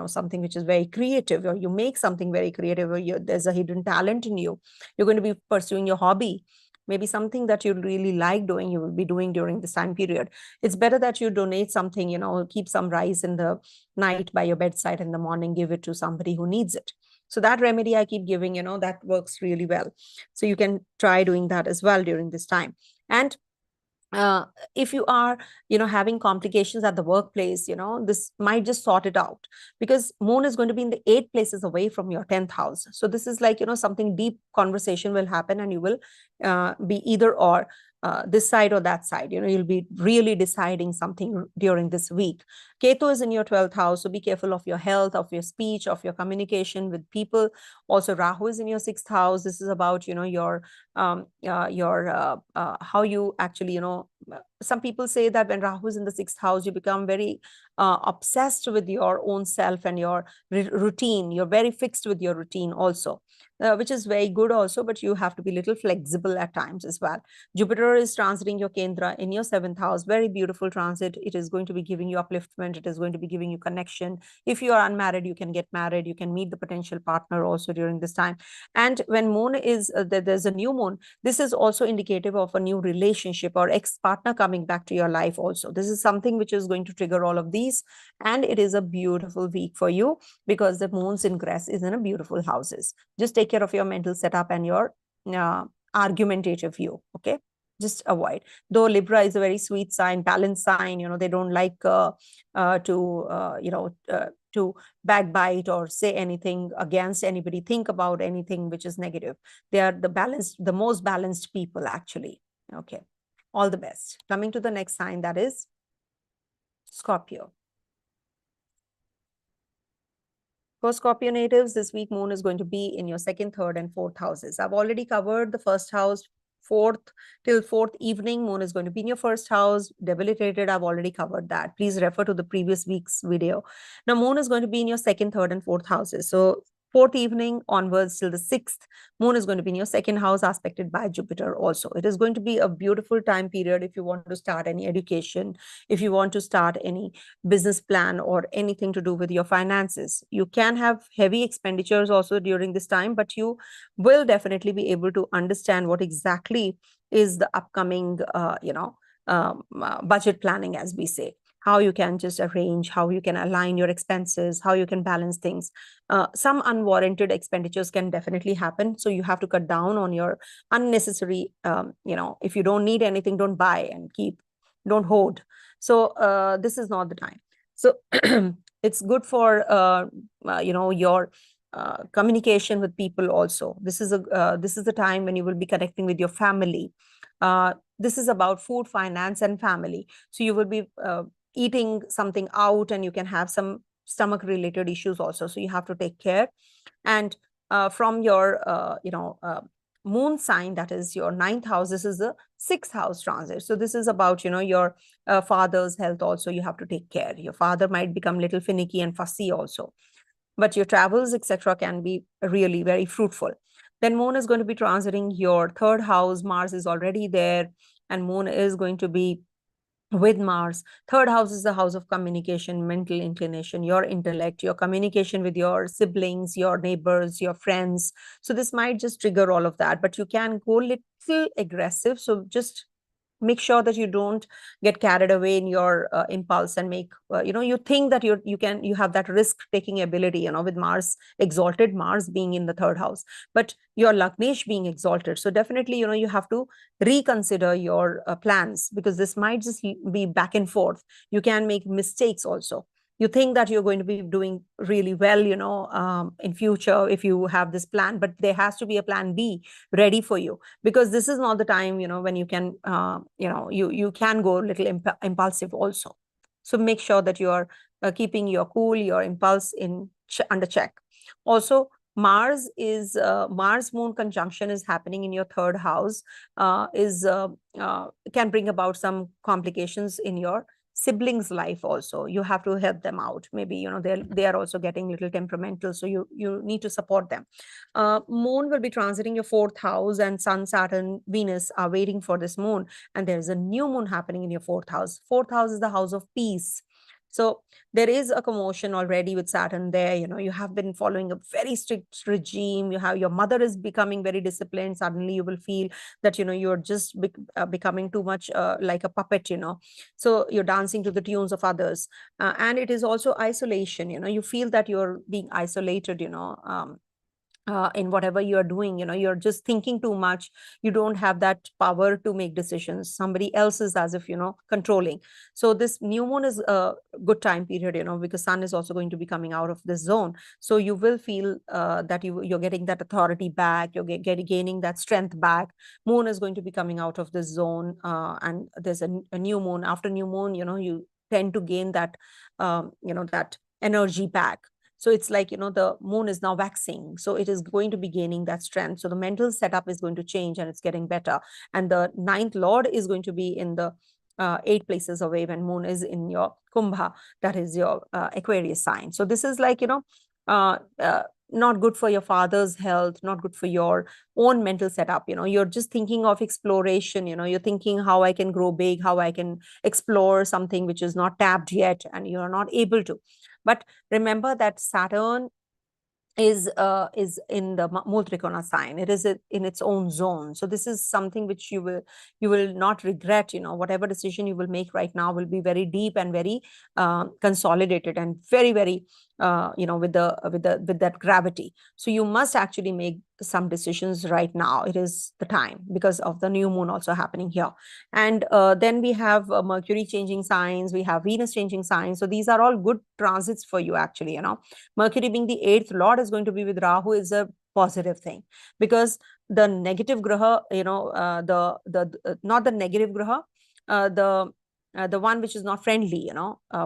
something which is very creative, or you make something very creative, or there's a hidden talent in you. You're going to be pursuing your hobby. Maybe something that you really like doing, you will be doing during this time period. It's better that you donate something, keep some rice in the night by your bedside, in the morning, give it to somebody who needs it. So that remedy I keep giving, that works really well. So you can try doing that as well during this time. And if you are having complications at the workplace, this might just sort it out, because moon is going to be in the 8 places away from your 10th house. So this is like something deep conversation will happen, and you will be either or this side or that side. You'll be really deciding something during this week. Ketu is in your 12th house, so be careful of your health, of your speech, of your communication with people. Also Rahu is in your 6th house. This is about your how you actually some people say that when Rahu is in the 6th house, you become very obsessed with your own self and your routine. You're very fixed with your routine also, which is very good also, but you have to be a little flexible at times as well. Jupiter is transiting your Kendra in your 7th house. Very beautiful transit. It is going to be giving you upliftment. It is going to be giving you connection. If you are unmarried, you can get married. You can meet the potential partner also during this time. And when moon is, there's a new moon, this is also indicative of a new relationship or ex-partner coming back to your life also. This is something which is going to trigger all of these. And it is a beautiful week for you because the moon's ingress is in a beautiful houses. Just take care of your mental setup and your argumentative view. Okay. Just avoid. Though Libra is a very sweet sign, balanced sign, they don't like to backbite or say anything against anybody, think about anything which is negative. They are the most balanced people actually. Okay. All the best. Coming to the next sign, that is Scorpio. For Scorpio natives, this week moon is going to be in your 2nd, 3rd, and 4th houses. I've already covered the 1st house. 4th till 4th evening, moon is going to be in your 1st house. Debilitated, I've already covered that. Please refer to the previous week's video. Now, moon is going to be in your 2nd, 3rd, and 4th houses. So 4th evening onwards till the 6th, moon is going to be in your 2nd house, aspected by Jupiter also. It is going to be a beautiful time period if you want to start any education, if you want to start any business plan or anything to do with your finances. You can have heavy expenditures also during this time, but you will definitely be able to understand what exactly is the upcoming, budget planning, as we say. How you can just arrange, how you can align your expenses, how you can balance things. Some unwarranted expenditures can definitely happen. So you have to cut down on your unnecessary, if you don't need anything, don't buy and keep, don't hoard. So this is not the time. So it's good for, your communication with people also. This is the time when you will be connecting with your family. This is about food, finance, and family. So you will be eating something out and you can have some stomach related issues also. So you have to take care. And from your, moon sign, that is your 9th house, this is the 6th house transit. So this is about, your father's health also. You have to take care. Your father might become little finicky and fussy also. But your travels, etc., can be really very fruitful. Then moon is going to be transiting your 3rd house. Mars is already there, and moon is going to be with Mars. 3rd house is the house of communication, mental inclination, your intellect, your communication with your siblings, your neighbors, your friends. So this might just trigger all of that, but you can go little aggressive. So just make sure that you don't get carried away in your impulse and make you think that you have that risk taking ability, with Mars, exalted Mars being in the 3rd house, but your Lagnesh being exalted. So definitely, you have to reconsider your plans, because this might just be back and forth. You can make mistakes also. You think that you're going to be doing really well, in future if you have this plan, but there has to be a plan B ready for you, because this is not the time, when you can, you can go a little impulsive also. So make sure that you are keeping your cool, your impulse under check. Also, Mars moon conjunction is happening in your 3rd house, can bring about some complications in your siblings' life also. You have to help them out. Maybe, they are also getting little temperamental, so you need to support them. Moon will be transiting your 4th house, and Sun, Saturn, Venus are waiting for this moon. And there's a new moon happening in your 4th house. 4th house is the house of peace. So there is a commotion already with Saturn there. You have been following a very strict regime. Your mother is becoming very disciplined. Suddenly you will feel that, you're just becoming too much like a puppet, So you're dancing to the tunes of others. And it is also isolation, you feel that you're being isolated, in whatever you're doing. You're just thinking too much. You don't have that power to make decisions. Somebody else is as if, controlling. So this new moon is a good time period, because Sun is also going to be coming out of this zone. So you will feel that you're getting that authority back. You're gaining that strength back. Moon is going to be coming out of this zone, and there's a new moon. After new moon, you tend to gain that, that energy back. So it's like, the moon is now waxing. So it is going to be gaining that strength. So the mental setup is going to change and it's getting better. And the ninth lord is going to be in the 8 places away when moon is in your Kumbha, that is your Aquarius sign. So this is like, uh, uh, not good for your father's health, not good for your own mental setup. You're just thinking of exploration. You're thinking how I can grow big, how I can explore something which is not tapped yet, and you're not able to. But remember that Saturn is in the Multrikona sign. It is in its own zone. So this is something which you will not regret. Whatever decision you will make right now will be very deep and very consolidated and very, very with that gravity. So you must actually make some decisions right now. It is the time because of the new moon also happening here. And then we have Mercury changing signs, we have Venus changing signs. So these are all good transits for you, actually. Mercury being the 8th lord is going to be with Rahu is a positive thing, because the negative graha, not the negative graha, the one which is not friendly,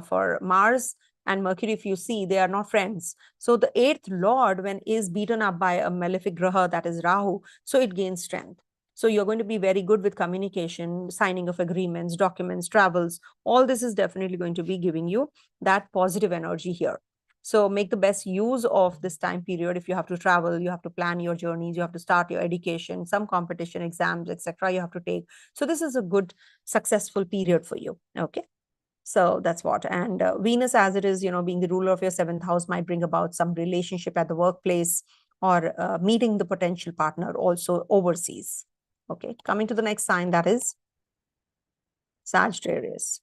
for Mars and Mercury, if you see, they are not friends. So the 8th lord, when is beaten up by a malefic graha, that is Rahu, so it gains strength. So you're going to be very good with communication, signing of agreements, documents, travels. All this is definitely going to be giving you that positive energy here. So make the best use of this time period. If you have to travel, you have to plan your journeys, you have to start your education, some competition exams, etc. you have to take. So this is a good, successful period for you. Okay. So that's what. And Venus, as it is, being the ruler of your 7th house, might bring about some relationship at the workplace, or meeting the potential partner also overseas. Okay. Coming to the next sign, that is Sagittarius.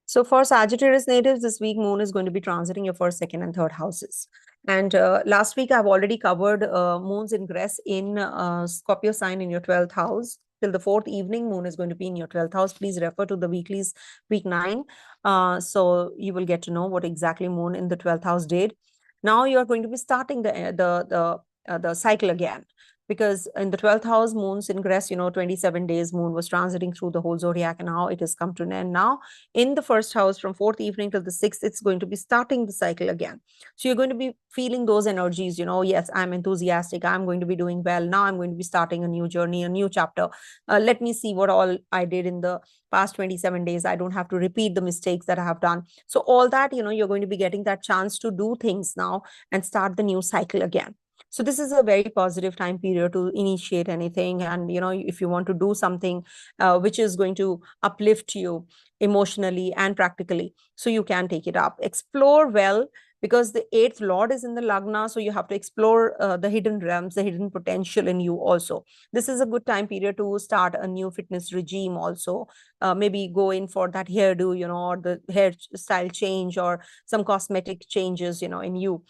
So for Sagittarius natives, this week moon is going to be transiting your first, second, and third houses. And last week I've already covered moon's ingress in Scorpio sign in your 12th house. Till the 4th evening, moon is going to be in your 12th house. Please refer to the weeklies, week 9. So you will get to know what exactly moon in the 12th house did. Now you are going to be starting the cycle again, because in the 12th house, moon's ingress, 27 days, moon was transiting through the whole zodiac, and now it has come to an end. Now in the first house, from 4th evening till the 6th, it's going to be starting the cycle again. So you're going to be feeling those energies, yes, I'm enthusiastic, I'm going to be doing well, now I'm going to be starting a new journey, a new chapter. Let me see what all I did in the past 27 days. I don't have to repeat the mistakes that I have done. So all that, you're going to be getting that chance to do things now and start the new cycle again. So this is a very positive time period to initiate anything. And, if you want to do something which is going to uplift you emotionally and practically, so you can take it up. Explore well, because the 8th lord is in the Lagna. So you have to explore the hidden realms, the hidden potential in you also. This is a good time period to start a new fitness regime also. Maybe go in for that hairdo, or the hairstyle change, or some cosmetic changes, in you.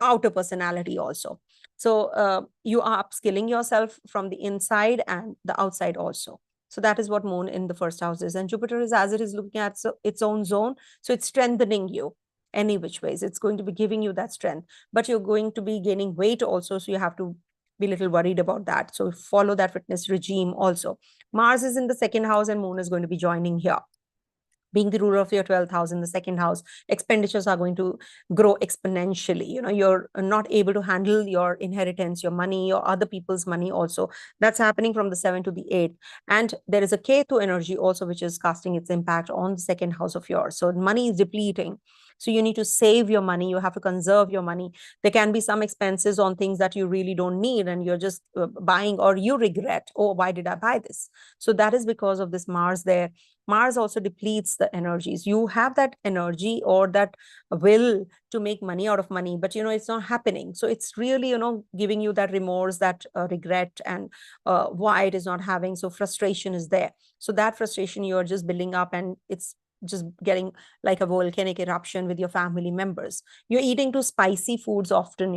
Outer personality also. So you are upskilling yourself from the inside and the outside also. So that is what moon in the first house is. And Jupiter is, as it is, looking at its own zone. So it's strengthening you any which ways. It's going to be giving you that strength, but you're going to be gaining weight also. So you have to be a little worried about that. So follow that fitness regime also. Mars is in the 2nd house and moon is going to be joining here. Being the ruler of your 12th house in the 2nd house, expenditures are going to grow exponentially. You're not able to handle your inheritance, your money, or other people's money also. That's happening from the 7th to the 8th. And there is a Ketu energy also, which is casting its impact on the 2nd house of yours. So money is depleting. So you need to save your money. You have to conserve your money. There can be some expenses on things that you really don't need, and you're just buying, or you regret, oh, why did I buy this? So that is because of this Mars there. Mars also depletes the energies. You have that energy or that will to make money out of money, but it's not happening. So it's really giving you that remorse, that regret, and why it is not having. So frustration is there. So that frustration you're just building up, and it's just getting like a volcanic eruption with your family members. You're eating too spicy foods often,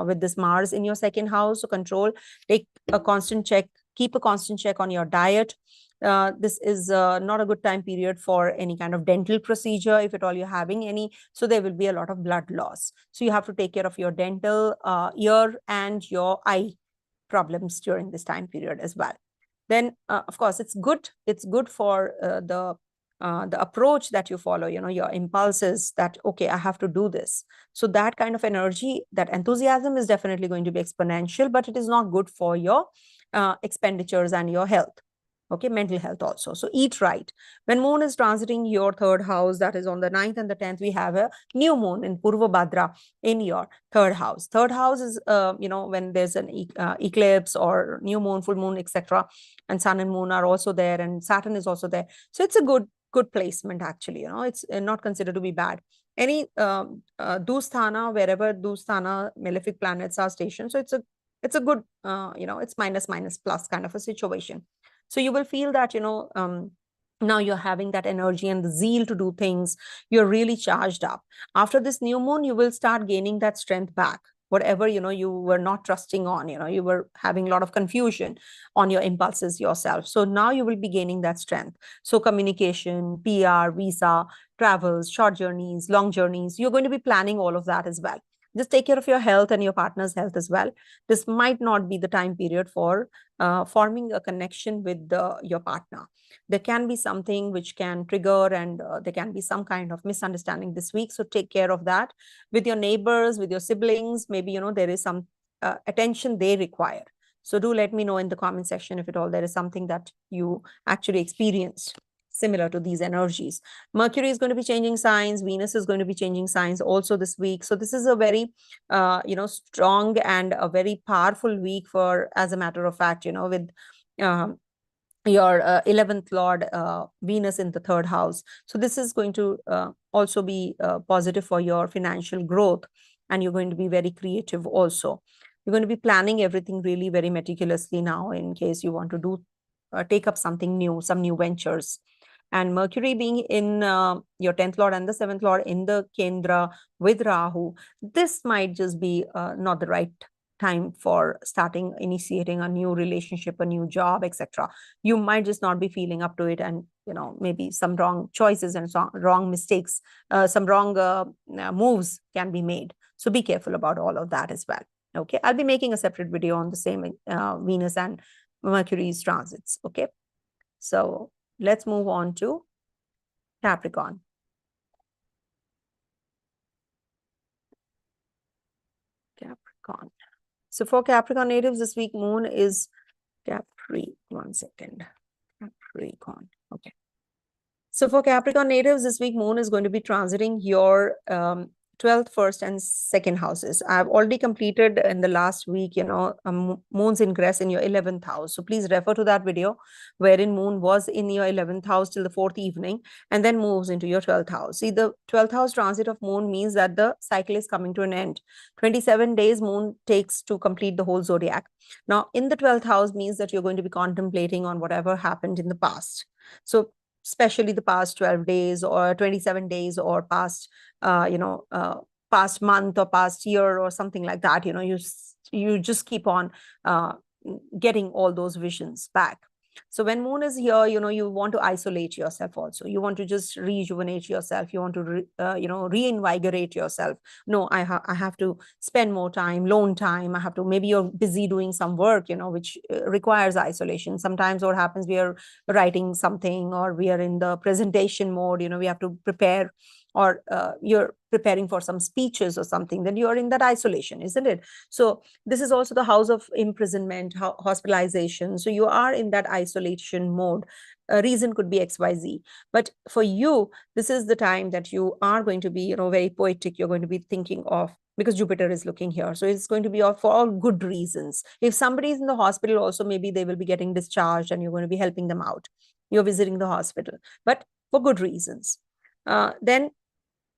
with this Mars in your 2nd house. So control, take a constant check, keep a constant check on your diet. This is not a good time period for any kind of dental procedure, if at all you're having any. So there will be a lot of blood loss. So you have to take care of your dental, ear, and your eye problems during this time period as well. Then, of course, it's good. It's good for the the approach that you follow, your impulses that, okay, I have to do this. So that kind of energy, that enthusiasm is definitely going to be exponential, but it is not good for your expenditures and your health. Okay, mental health also. So eat right. When moon is transiting your third house, that is on the 9th and the 10th, we have a new moon in Purva Bhadra in your third house. Third house is, when there's an eclipse or new moon, full moon, etc. And sun and moon are also there, and Saturn is also there. So it's a good placement, actually. It's not considered to be bad. Any Dusthana, wherever Dusthana malefic planets are stationed, so it's a good, it's minus minus plus kind of a situation. So you will feel that, now you're having that energy and the zeal to do things. You're really charged up. After this new moon, you will start gaining that strength back. Whatever, you were not trusting on, you were having a lot of confusion on your impulses yourself. So now you will be gaining that strength. So communication, PR, visa, travels, short journeys, long journeys, you're going to be planning all of that as well. Just take care of your health and your partner's health as well. This might not be the time period for forming a connection with your partner. There can be something which can trigger, and there can be some kind of misunderstanding this week. So take care of that with your neighbors, with your siblings. Maybe, there is some attention they require. So do let me know in the comment section if at all there is something that you actually experienced similar to these energies. Mercury is going to be changing signs. Venus is going to be changing signs also this week. So this is a very, strong and a very powerful week for, as a matter of fact, with your 11th Lord Venus in the third house. So this is going to also be positive for your financial growth, and you're going to be very creative also. You're going to be planning everything really very meticulously now in case you want to do take up something new, some new ventures. And Mercury being in your 10th Lord and the 7th Lord in the Kendra with Rahu, this might just be not the right time for initiating a new relationship, a new job, etc. You might just not be feeling up to it, and maybe some wrong choices and some wrong mistakes, some wrong moves can be made. So be careful about all of that as well. Okay, I'll be making a separate video on the same Venus and Mercury's transits. Okay, so let's move on to Capricorn. Capricorn. So for Capricorn natives this week, moon is Capricorn. Capricorn. Okay. So for Capricorn natives this week, moon is going to be transiting your 12th, 1st, and 2nd houses. I've already completed in the last week, moon's ingress in your 11th house. So please refer to that video wherein moon was in your 11th house till the 4th evening and then moves into your 12th house. See, the 12th house transit of moon means that the cycle is coming to an end. 27 days moon takes to complete the whole zodiac. Now, in the 12th house means that you're going to be contemplating on whatever happened in the past. So especially the past 12 days or 27 days or past, past month or past year or something like that. You just keep on getting all those visions back. So when moon is here, you want to isolate yourself also. You want to just rejuvenate yourself. You want to, reinvigorate yourself. No, I have to spend more time, lone time. I have to, maybe you're busy doing some work, which requires isolation. Sometimes what happens, we are writing something or we are in the presentation mode, we have to prepare, or you're preparing for some speeches or something, then you're in that isolation, isn't it? So this is also the house of imprisonment, hospitalization. So you are in that isolation mode. A reason could be XYZ. But for you, this is the time that you are going to be, very poetic. You're going to be thinking of, because Jupiter is looking here. So it's going to be for all good reasons. If somebody is in the hospital also, maybe they will be getting discharged and you're going to be helping them out. You're visiting the hospital, but for good reasons. Then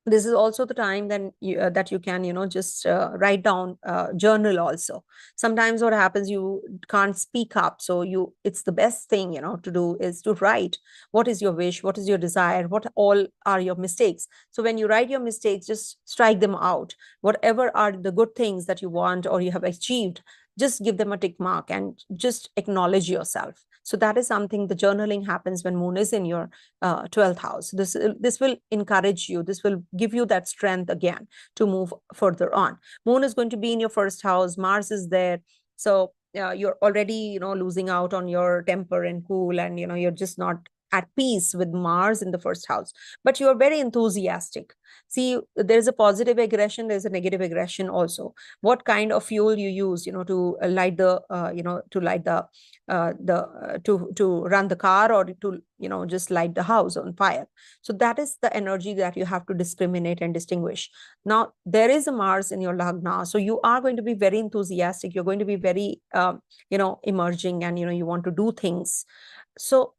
this is also the time then that you can just write down, journal also. Sometimes what happens, you can't speak up, so it's the best thing to do is to write. What is your wish? What is your desire? What all are your mistakes? So when you write your mistakes, just strike them out. Whatever are the good things that you want or you have achieved, just give them a tick mark and just acknowledge yourself. So that is something, the journaling happens when moon is in your 12th house. This will encourage you. This will give you that strength again to move further on. Moon is going to be in your 1st house. Mars is there. So you're already, losing out on your temper and cool, and, you're just not at peace with Mars in the first house, but you are very enthusiastic. See, there's a positive aggression, there's a negative aggression also. What kind of fuel you use, to light the, to run the car, or to, just light the house on fire. So that is the energy that you have to discriminate and distinguish. Now, there is a Mars in your Lagna, so you are going to be very enthusiastic. You're going to be very, emerging, and, you want to do things. So,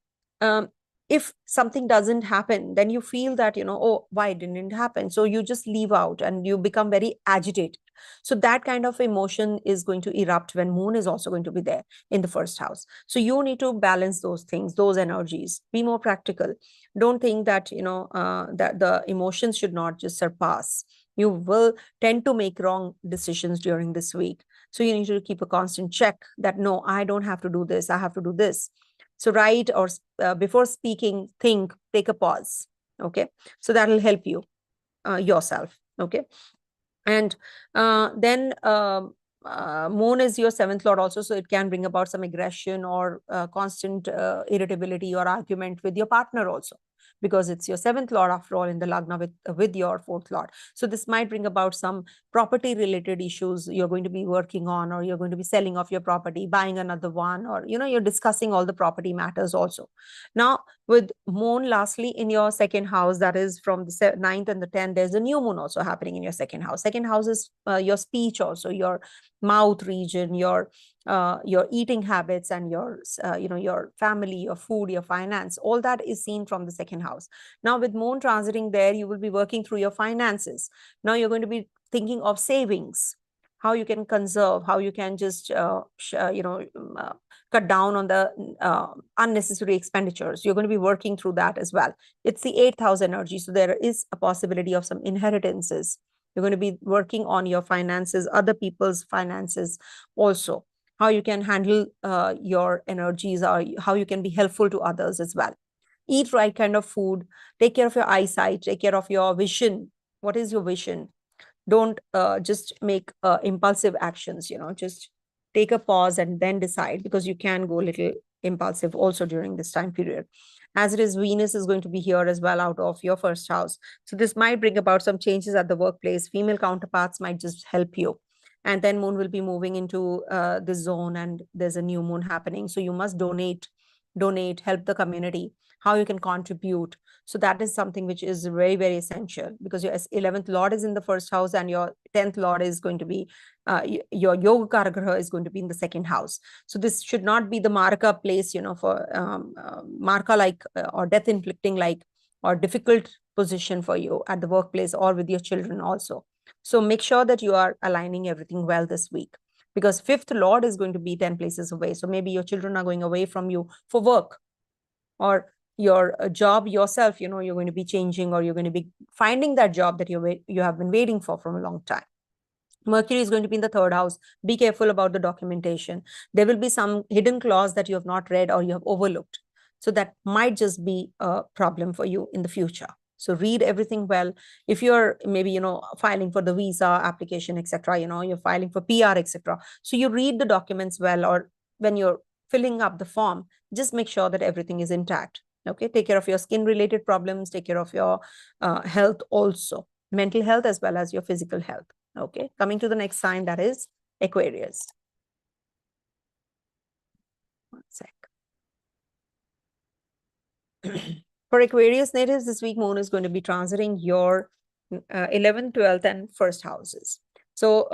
if something doesn't happen, then you feel that, oh, why didn't it happen? So you just leave out and you become very agitated. So that kind of emotion is going to erupt when Moon is also going to be there in the first house. So you need to balance those things, those energies. Be more practical. Don't think that, that the emotions should not just surpass. You will tend to make wrong decisions during this week. So you need to keep a constant check that, no, I don't have to do this, I have to do this. So write, or before speaking, think, take a pause. Okay. So that will help you yourself. Okay. And then Moon is your seventh lord also. So it can bring about some aggression or constant irritability or argument with your partner also, because it's your seventh lord after all in the Lagna with your fourth lord. So this might bring about some property related issues you're going to be working on, or you're going to be selling off your property, buying another one, or, you're discussing all the property matters also. Now, with Moon lastly in your second house, that is from the 9th and the 10th, there's a new Moon also happening in your second house. Second house is your speech also, your mouth region, your eating habits, and your your family, your food, your finance. All that is seen from the second house. Now, with Moon transiting there, you will be working through your finances. Now you're going to be thinking of savings, how you can conserve, how you can just cut down on the unnecessary expenditures. You're going to be working through that as well. It's the 8th house energy, so there is a possibility of some inheritances. You're going to be working on your finances, other people's finances also, how you can handle your energies, or how you can be helpful to others as well. Eat right kind of food, take care of your eyesight, take care of your vision. What is your vision? Don't just make impulsive actions, just take a pause and then decide, because you can go a little impulsive also during this time period. As it is, Venus is going to be here as well out of your first house. So this might bring about some changes at the workplace. Female counterparts might just help you. And then Moon will be moving into this zone, and there's a new Moon happening. So you must donate, help the community, how you can contribute. So that is something which is very, very essential, because your 11th lord is in the first house, and your 10th lord is going to be, your yoga karagraha is going to be in the second house. So this should not be the marka place, for marka like, or death inflicting like, or difficult position for you at the workplace or with your children also. So make sure that you are aligning everything well this week, because 5th lord is going to be 10 places away. So maybe your children are going away from you for work, or your job yourself, you're going to be changing, or you're going to be finding that job that you have been waiting for from a long time. Mercury is going to be in the 3rd house. Be careful about the documentation. There will be some hidden clause that you have not read or you have overlooked. So that might just be a problem for you in the future. So read everything well. If you're maybe, filing for the visa application, etc., you're filing for PR, etc. So you read the documents well, or when you're filling up the form, just make sure that everything is intact. Okay. Take care of your skin related problems. Take care of your health also, mental health as well as your physical health. Okay. Coming to the next sign, that is Aquarius. One sec. For Aquarius natives, this week Moon is going to be transiting your 11th, 12th, and 1st houses. So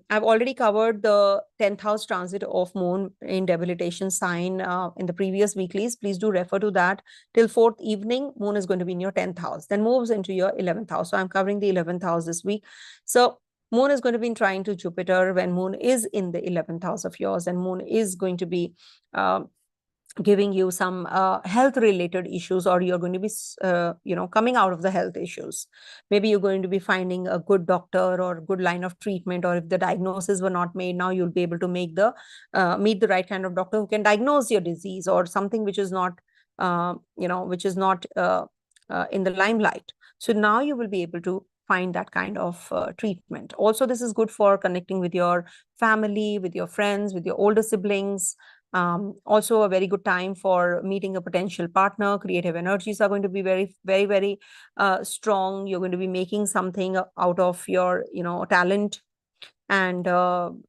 I've already covered the 10th house transit of Moon in debilitation sign in the previous weeklies. Please do refer to that. Till 4th evening, Moon is going to be in your 10th house, then moves into your 11th house. So I'm covering the 11th house this week. So Moon is going to be trying to Jupiter when Moon is in the 11th house of yours, and Moon is going to be giving you some health related issues, or you're going to be coming out of the health issues. Maybe you're going to be finding a good doctor or good line of treatment, or if the diagnosis were not made, now you'll be able to make the meet the right kind of doctor who can diagnose your disease, or something which is not which is not in the limelight. So now you will be able to find that kind of treatment. Also, this is good for connecting with your family, with your friends, with your older siblings, Also a very good time for meeting a potential partner. Creative energies are going to be very strong. You're going to be making something out of your talent. And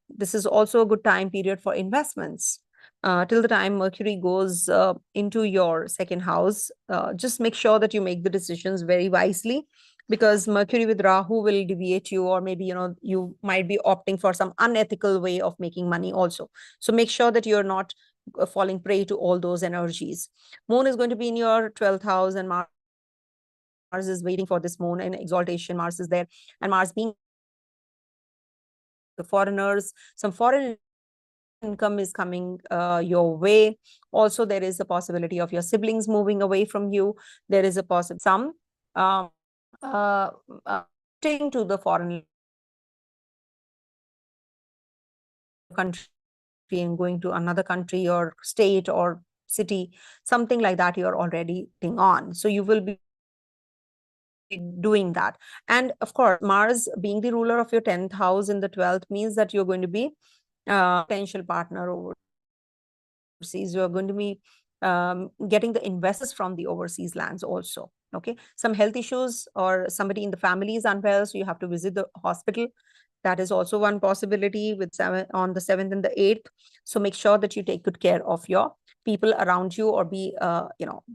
this is also a good time period for investments. Till the time Mercury goes into your second house, just make sure that you make the decisions very wisely, because Mercury with Rahu will deviate you, or maybe you might be opting for some unethical way of making money also. So make sure that you're not falling prey to all those energies. Moon is going to be in your 12th house, and Mars is waiting for this moon in exaltation. Mars is there, and Mars being the foreigners, some foreign income is coming your way. Also, there is a possibility of your siblings moving away from you. There is a possible some uh, to the foreign country and going to another country or state or city, something like that you're already on. So you will be doing that. And of course, Mars being the ruler of your 10th house in the 12th means that you're going to be potential partner overseas. You're going to be getting the investors from the overseas lands also. Okay, some health issues or somebody in the family is unwell, so you have to visit the hospital. That is also one possibility with on the 7th and the 8th. So make sure that you take good care of your people around you, or be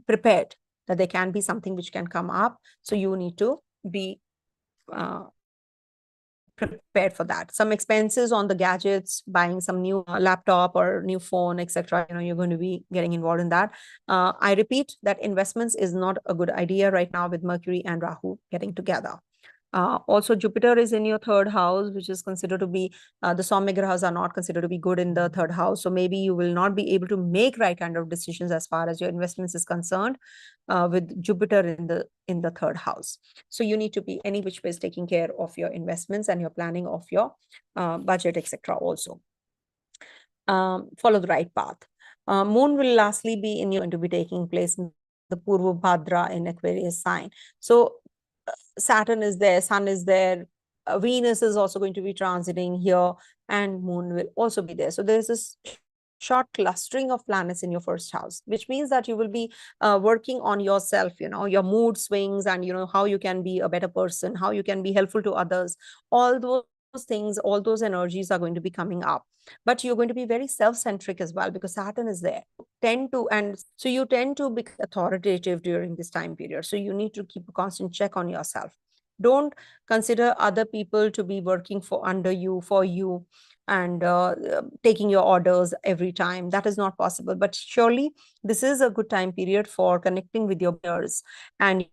prepared that there can be something which can come up. So you need to be prepared for that. Some expenses on the gadgets, buying some new laptop or new phone, etc. You're going to be getting involved in that. I repeat that investments is not a good idea right now with Mercury and Rahu getting together. Also, Jupiter is in your 3rd house, which is considered to be, the Soumya grahas are not considered to be good in the 3rd house. So maybe you will not be able to make right kind of decisions as far as your investments is concerned with Jupiter in the 3rd house. So you need to be any which ways taking care of your investments and your planning of your budget, etc. also. Follow the right path. Moon will lastly be in your going to be taking place in the Purva Bhadra in Aquarius sign. So Saturn is there, Sun is there, Venus is also going to be transiting here, and Moon will also be there. So there's this short clustering of planets in your 1st house, which means that you will be working on yourself, your mood swings, and how you can be a better person, how you can be helpful to others. All those things, all those energies are going to be coming up. But you're going to be very self-centric as well, because Saturn is there. You tend to be authoritative during this time period. So you need to keep a constant check on yourself. Don't consider other people to be working for you, and taking your orders every time. That is not possible. But surely this is a good time period for connecting with your peers and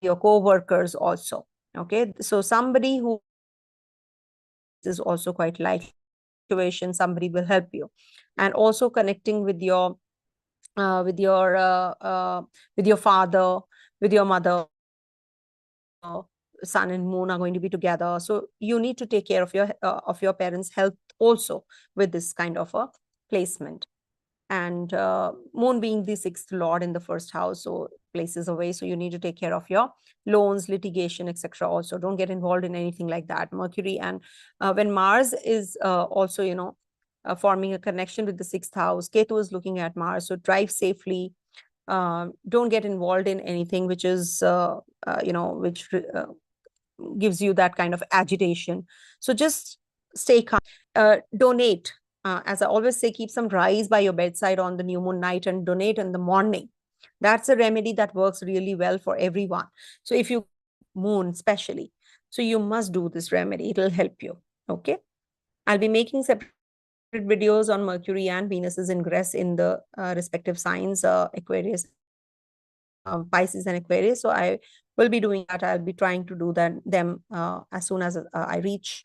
your co-workers also. Okay, so somebody who is also quite likely situation, somebody will help you. And also connecting with your with your father, with your mother. Sun and Moon are going to be together, so you need to take care of your parents' health also with this kind of a placement. And Moon being the 6th lord in the 1st house, so places away, so you need to take care of your loans, litigation, etc. also. Don't get involved in anything like that. Mercury and when Mars is also forming a connection with the 6th house, Ketu is looking at Mars, so drive safely. Don't get involved in anything which is which gives you that kind of agitation. So just stay calm. Donate. As I always say, keep some rice by your bedside on the new moon night and donate in the morning. That's a remedy that works really well for everyone. So if you moon especially, so you must do this remedy. It'll help you. Okay. I'll be making separate videos on Mercury and Venus's ingress in the respective signs, Aquarius, Pisces and Aquarius. So I will be doing that. I'll be trying to do them as soon as I reach.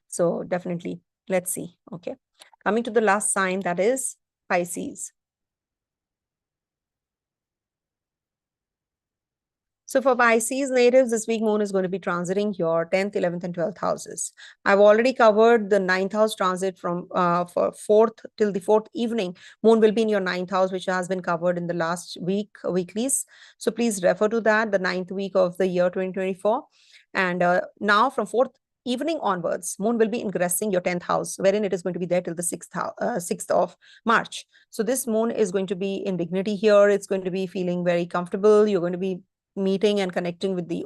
So definitely, let's see. Okay. Coming to the last sign, that is Pisces. So for Pisces natives, this week moon is going to be transiting your 10th, 11th, and 12th houses. I've already covered the 9th house transit from for 4th till the 4th evening. Moon will be in your 9th house, which has been covered in the last weeklies. So please refer to that, the 9th week of the year 2024. And now from 4th evening onwards, moon will be ingressing your 10th house, wherein it is going to be there till the 6th of March. So this moon is going to be in dignity here. It's going to be feeling very comfortable. You're going to be meeting and connecting with the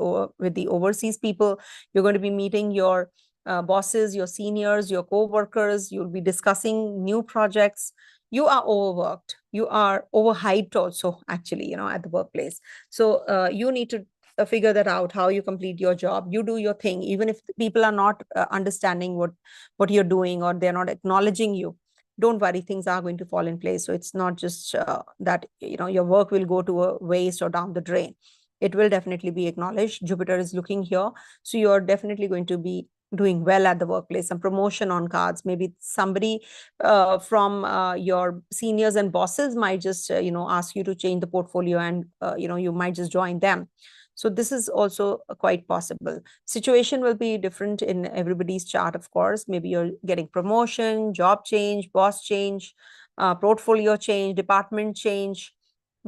overseas people. You're going to be meeting your bosses, your seniors, your co-workers. You'll be discussing new projects. You are overworked. You are overhyped also, actually, at the workplace. So you need to figure that out, how you complete your job. You do your thing, even if people are not understanding what you're doing, or they're not acknowledging you. Don't worry, things are going to fall in place. So it's not just that your work will go to a waste or down the drain. It will definitely be acknowledged. Jupiter is looking here, so you're definitely going to be doing well at the workplace. Some promotion on cards. Maybe somebody from your seniors and bosses might just ask you to change the portfolio, and you might just join them. So this is also quite possible. Situation will be different in everybody's chart, of course. Maybe you're getting promotion, job change, boss change, portfolio change, department change.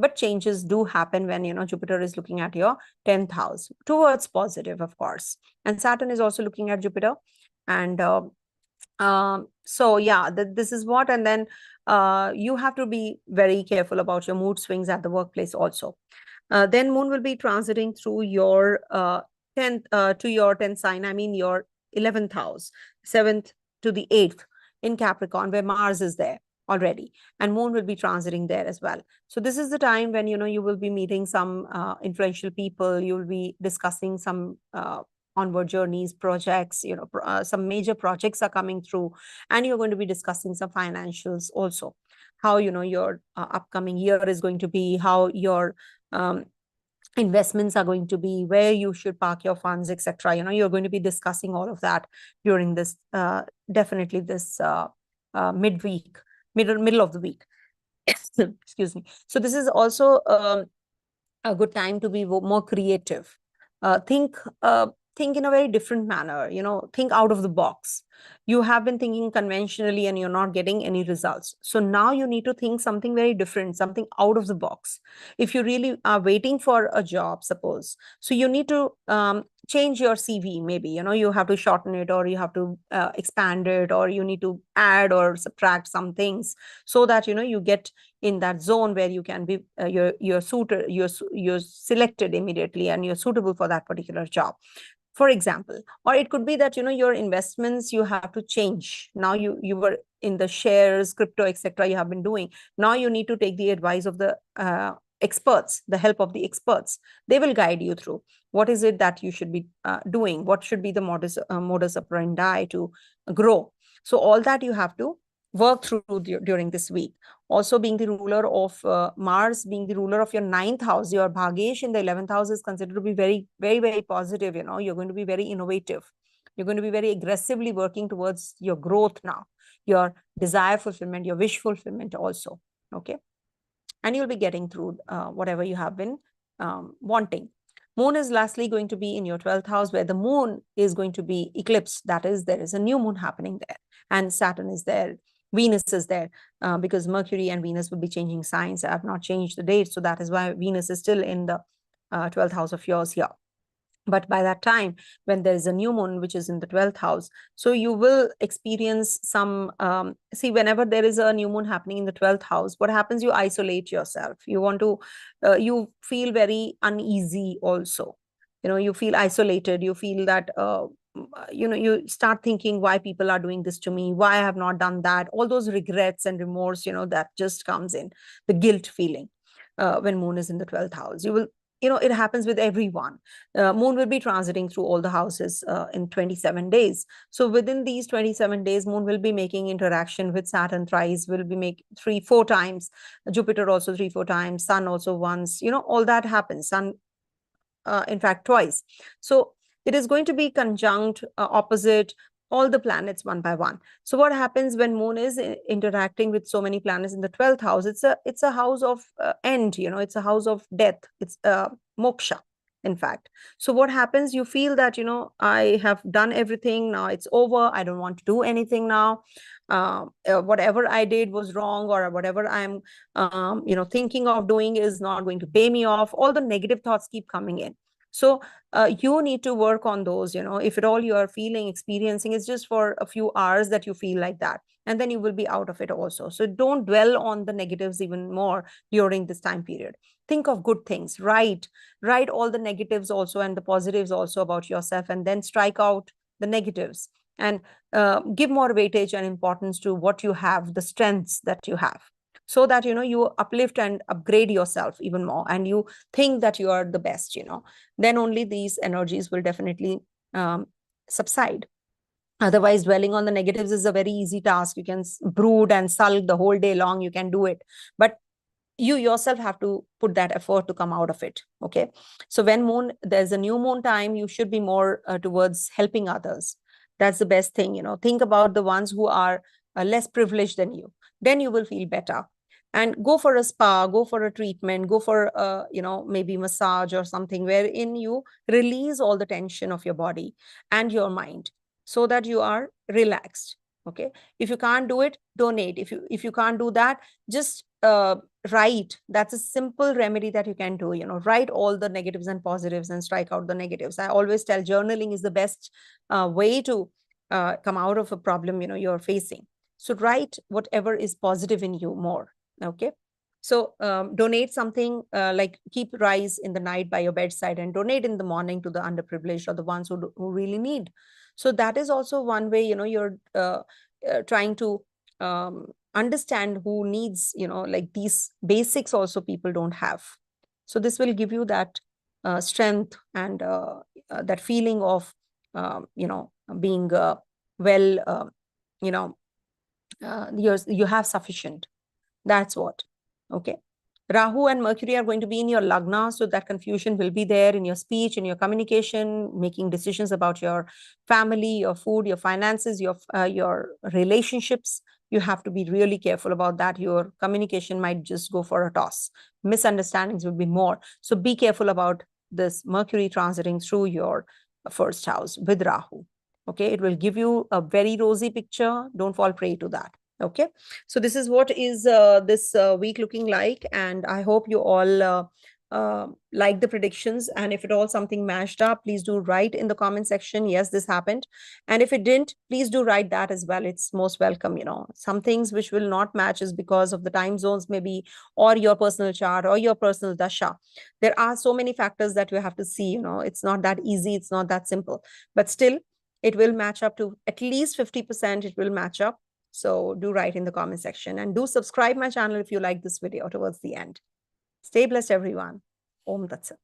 But changes do happen when Jupiter is looking at your 10th house, towards positive, of course. And Saturn is also looking at Jupiter. And so yeah, this is what. And then you have to be very careful about your mood swings at the workplace also. Then moon will be transiting through your 10th sign, I mean your 11th house, 7th to the 8th in Capricorn, where Mars is there already, and moon will be transiting there as well. So this is the time when you will be meeting some influential people. You will be discussing some onward journeys, projects. Some major projects are coming through, and you're going to be discussing some financials also, how your upcoming year is going to be, how your investments are going to be, where you should park your funds, etc. You're going to be discussing all of that during this definitely this midweek, middle of the week. Excuse me. So this is also a good time to be more creative. Think in a very different manner. Think out of the box. You have been thinking conventionally and you're not getting any results. So now you need to think something very different, something out of the box. If you really are waiting for a job, suppose, so you need to change your CV. Maybe you have to shorten it, or you have to expand it, or you need to add or subtract some things, so that you get in that zone where you can be you're selected immediately, and you're suitable for that particular job, for example. Or it could be that your investments, you have to change. Now you were in the shares, crypto, etc. You have been doing. Now you need to take the advice of the experts, the help of the experts. They will guide you through what is it that you should be doing, what should be the modus operandi to grow. So all that you have to work through during this week. Also, being the ruler of Mars, being the ruler of your 9th house, your Bhagesh in the 11th house is considered to be very, very, very positive. You're going to be very innovative. You're going to be very aggressively working towards your growth now, your desire fulfillment, your wish fulfillment also. Okay. And you'll be getting through whatever you have been wanting. Moon is lastly going to be in your 12th house, where the moon is going to be eclipsed. That is, there is a new moon happening there, and Saturn is there. Venus is there, because Mercury and Venus will be changing signs. I have not changed the date, so that is why Venus is still in the 12th house of yours here. But by that time, when there is a new moon, which is in the 12th house, so you will experience some, see, whenever there is a new moon happening in the 12th house, what happens? You isolate yourself. You want to, you feel very uneasy also. You feel isolated. You feel that, you start thinking why people are doing this to me, why I have not done that. All those regrets and remorse, that just comes in, the guilt feeling when moon is in the 12th house. You will, it happens with everyone. Moon will be transiting through all the houses in 27 days. So within these 27 days, moon will be making interaction with Saturn thrice, will be make 3-4 times, Jupiter also 3-4 times, Sun also once, all that happens. Sun, in fact, twice. So it is going to be conjunct, opposite all the planets one by one. So what happens when moon is interacting with so many planets in the 12th house? It's a house of end, it's a house of death. It's moksha, in fact. So what happens? You feel that, I have done everything. Now it's over. I don't want to do anything now. Whatever I did was wrong, or whatever I'm, thinking of doing is not going to pay me off. All the negative thoughts keep coming in. So you need to work on those, if at all you are feeling, experiencing, it's just for a few hours that you feel like that. And then you will be out of it also. So don't dwell on the negatives even more during this time period. Think of good things, write all the negatives also and the positives also about yourself, and then strike out the negatives, and give more weightage and importance to what you have, the strengths that you have, so that you uplift and upgrade yourself even more, and you think that you are the best, then only these energies will definitely subside. Otherwise, dwelling on the negatives is a very easy task. You can brood and sulk the whole day long, you can do it, but you yourself have to put that effort to come out of it. Okay, so when there's a new moon time, you should be more towards helping others. That's the best thing. Think about the ones who are less privileged than you, then you will feel better. And go for a spa, go for a treatment, go for maybe massage or something, wherein you release all the tension of your body and your mind, so that you are relaxed. Okay, if you can't do it, donate. If you can't do that, just write. That's a simple remedy that you can do. Write all the negatives and positives and strike out the negatives. I always tell journaling is the best way to come out of a problem you're facing. So write whatever is positive in you more. Okay, so donate something, like keep rice in the night by your bedside and donate in the morning to the underprivileged or the ones who really need. So that is also one way you're trying to understand who needs, like these basics also people don't have. So this will give you that strength and that feeling of being well, you have sufficient. That's what. Okay. Rahu and Mercury are going to be in your Lagna, so that confusion will be there in your speech, in your communication, making decisions about your family, your food, your finances, your relationships. You have to be really careful about that. Your communication might just go for a toss. Misunderstandings will be more. So be careful about this Mercury transiting through your first house with Rahu. Okay, it will give you a very rosy picture. Don't fall prey to that. Okay, so this is what is this week looking like, and I hope you all like the predictions. And if at all something mashed up, please do write in the comment section, yes, this happened. And if it didn't, please do write that as well. It's most welcome. Some things which will not match is because of the time zones maybe, or your personal chart, or your personal dasha. There are so many factors that you have to see. It's not that easy, it's not that simple, but still it will match up to at least 50%. It will match up. So do write in the comment section, and do subscribe my channel if you like this video towards the end. Stay blessed, everyone. Om Tat Sat.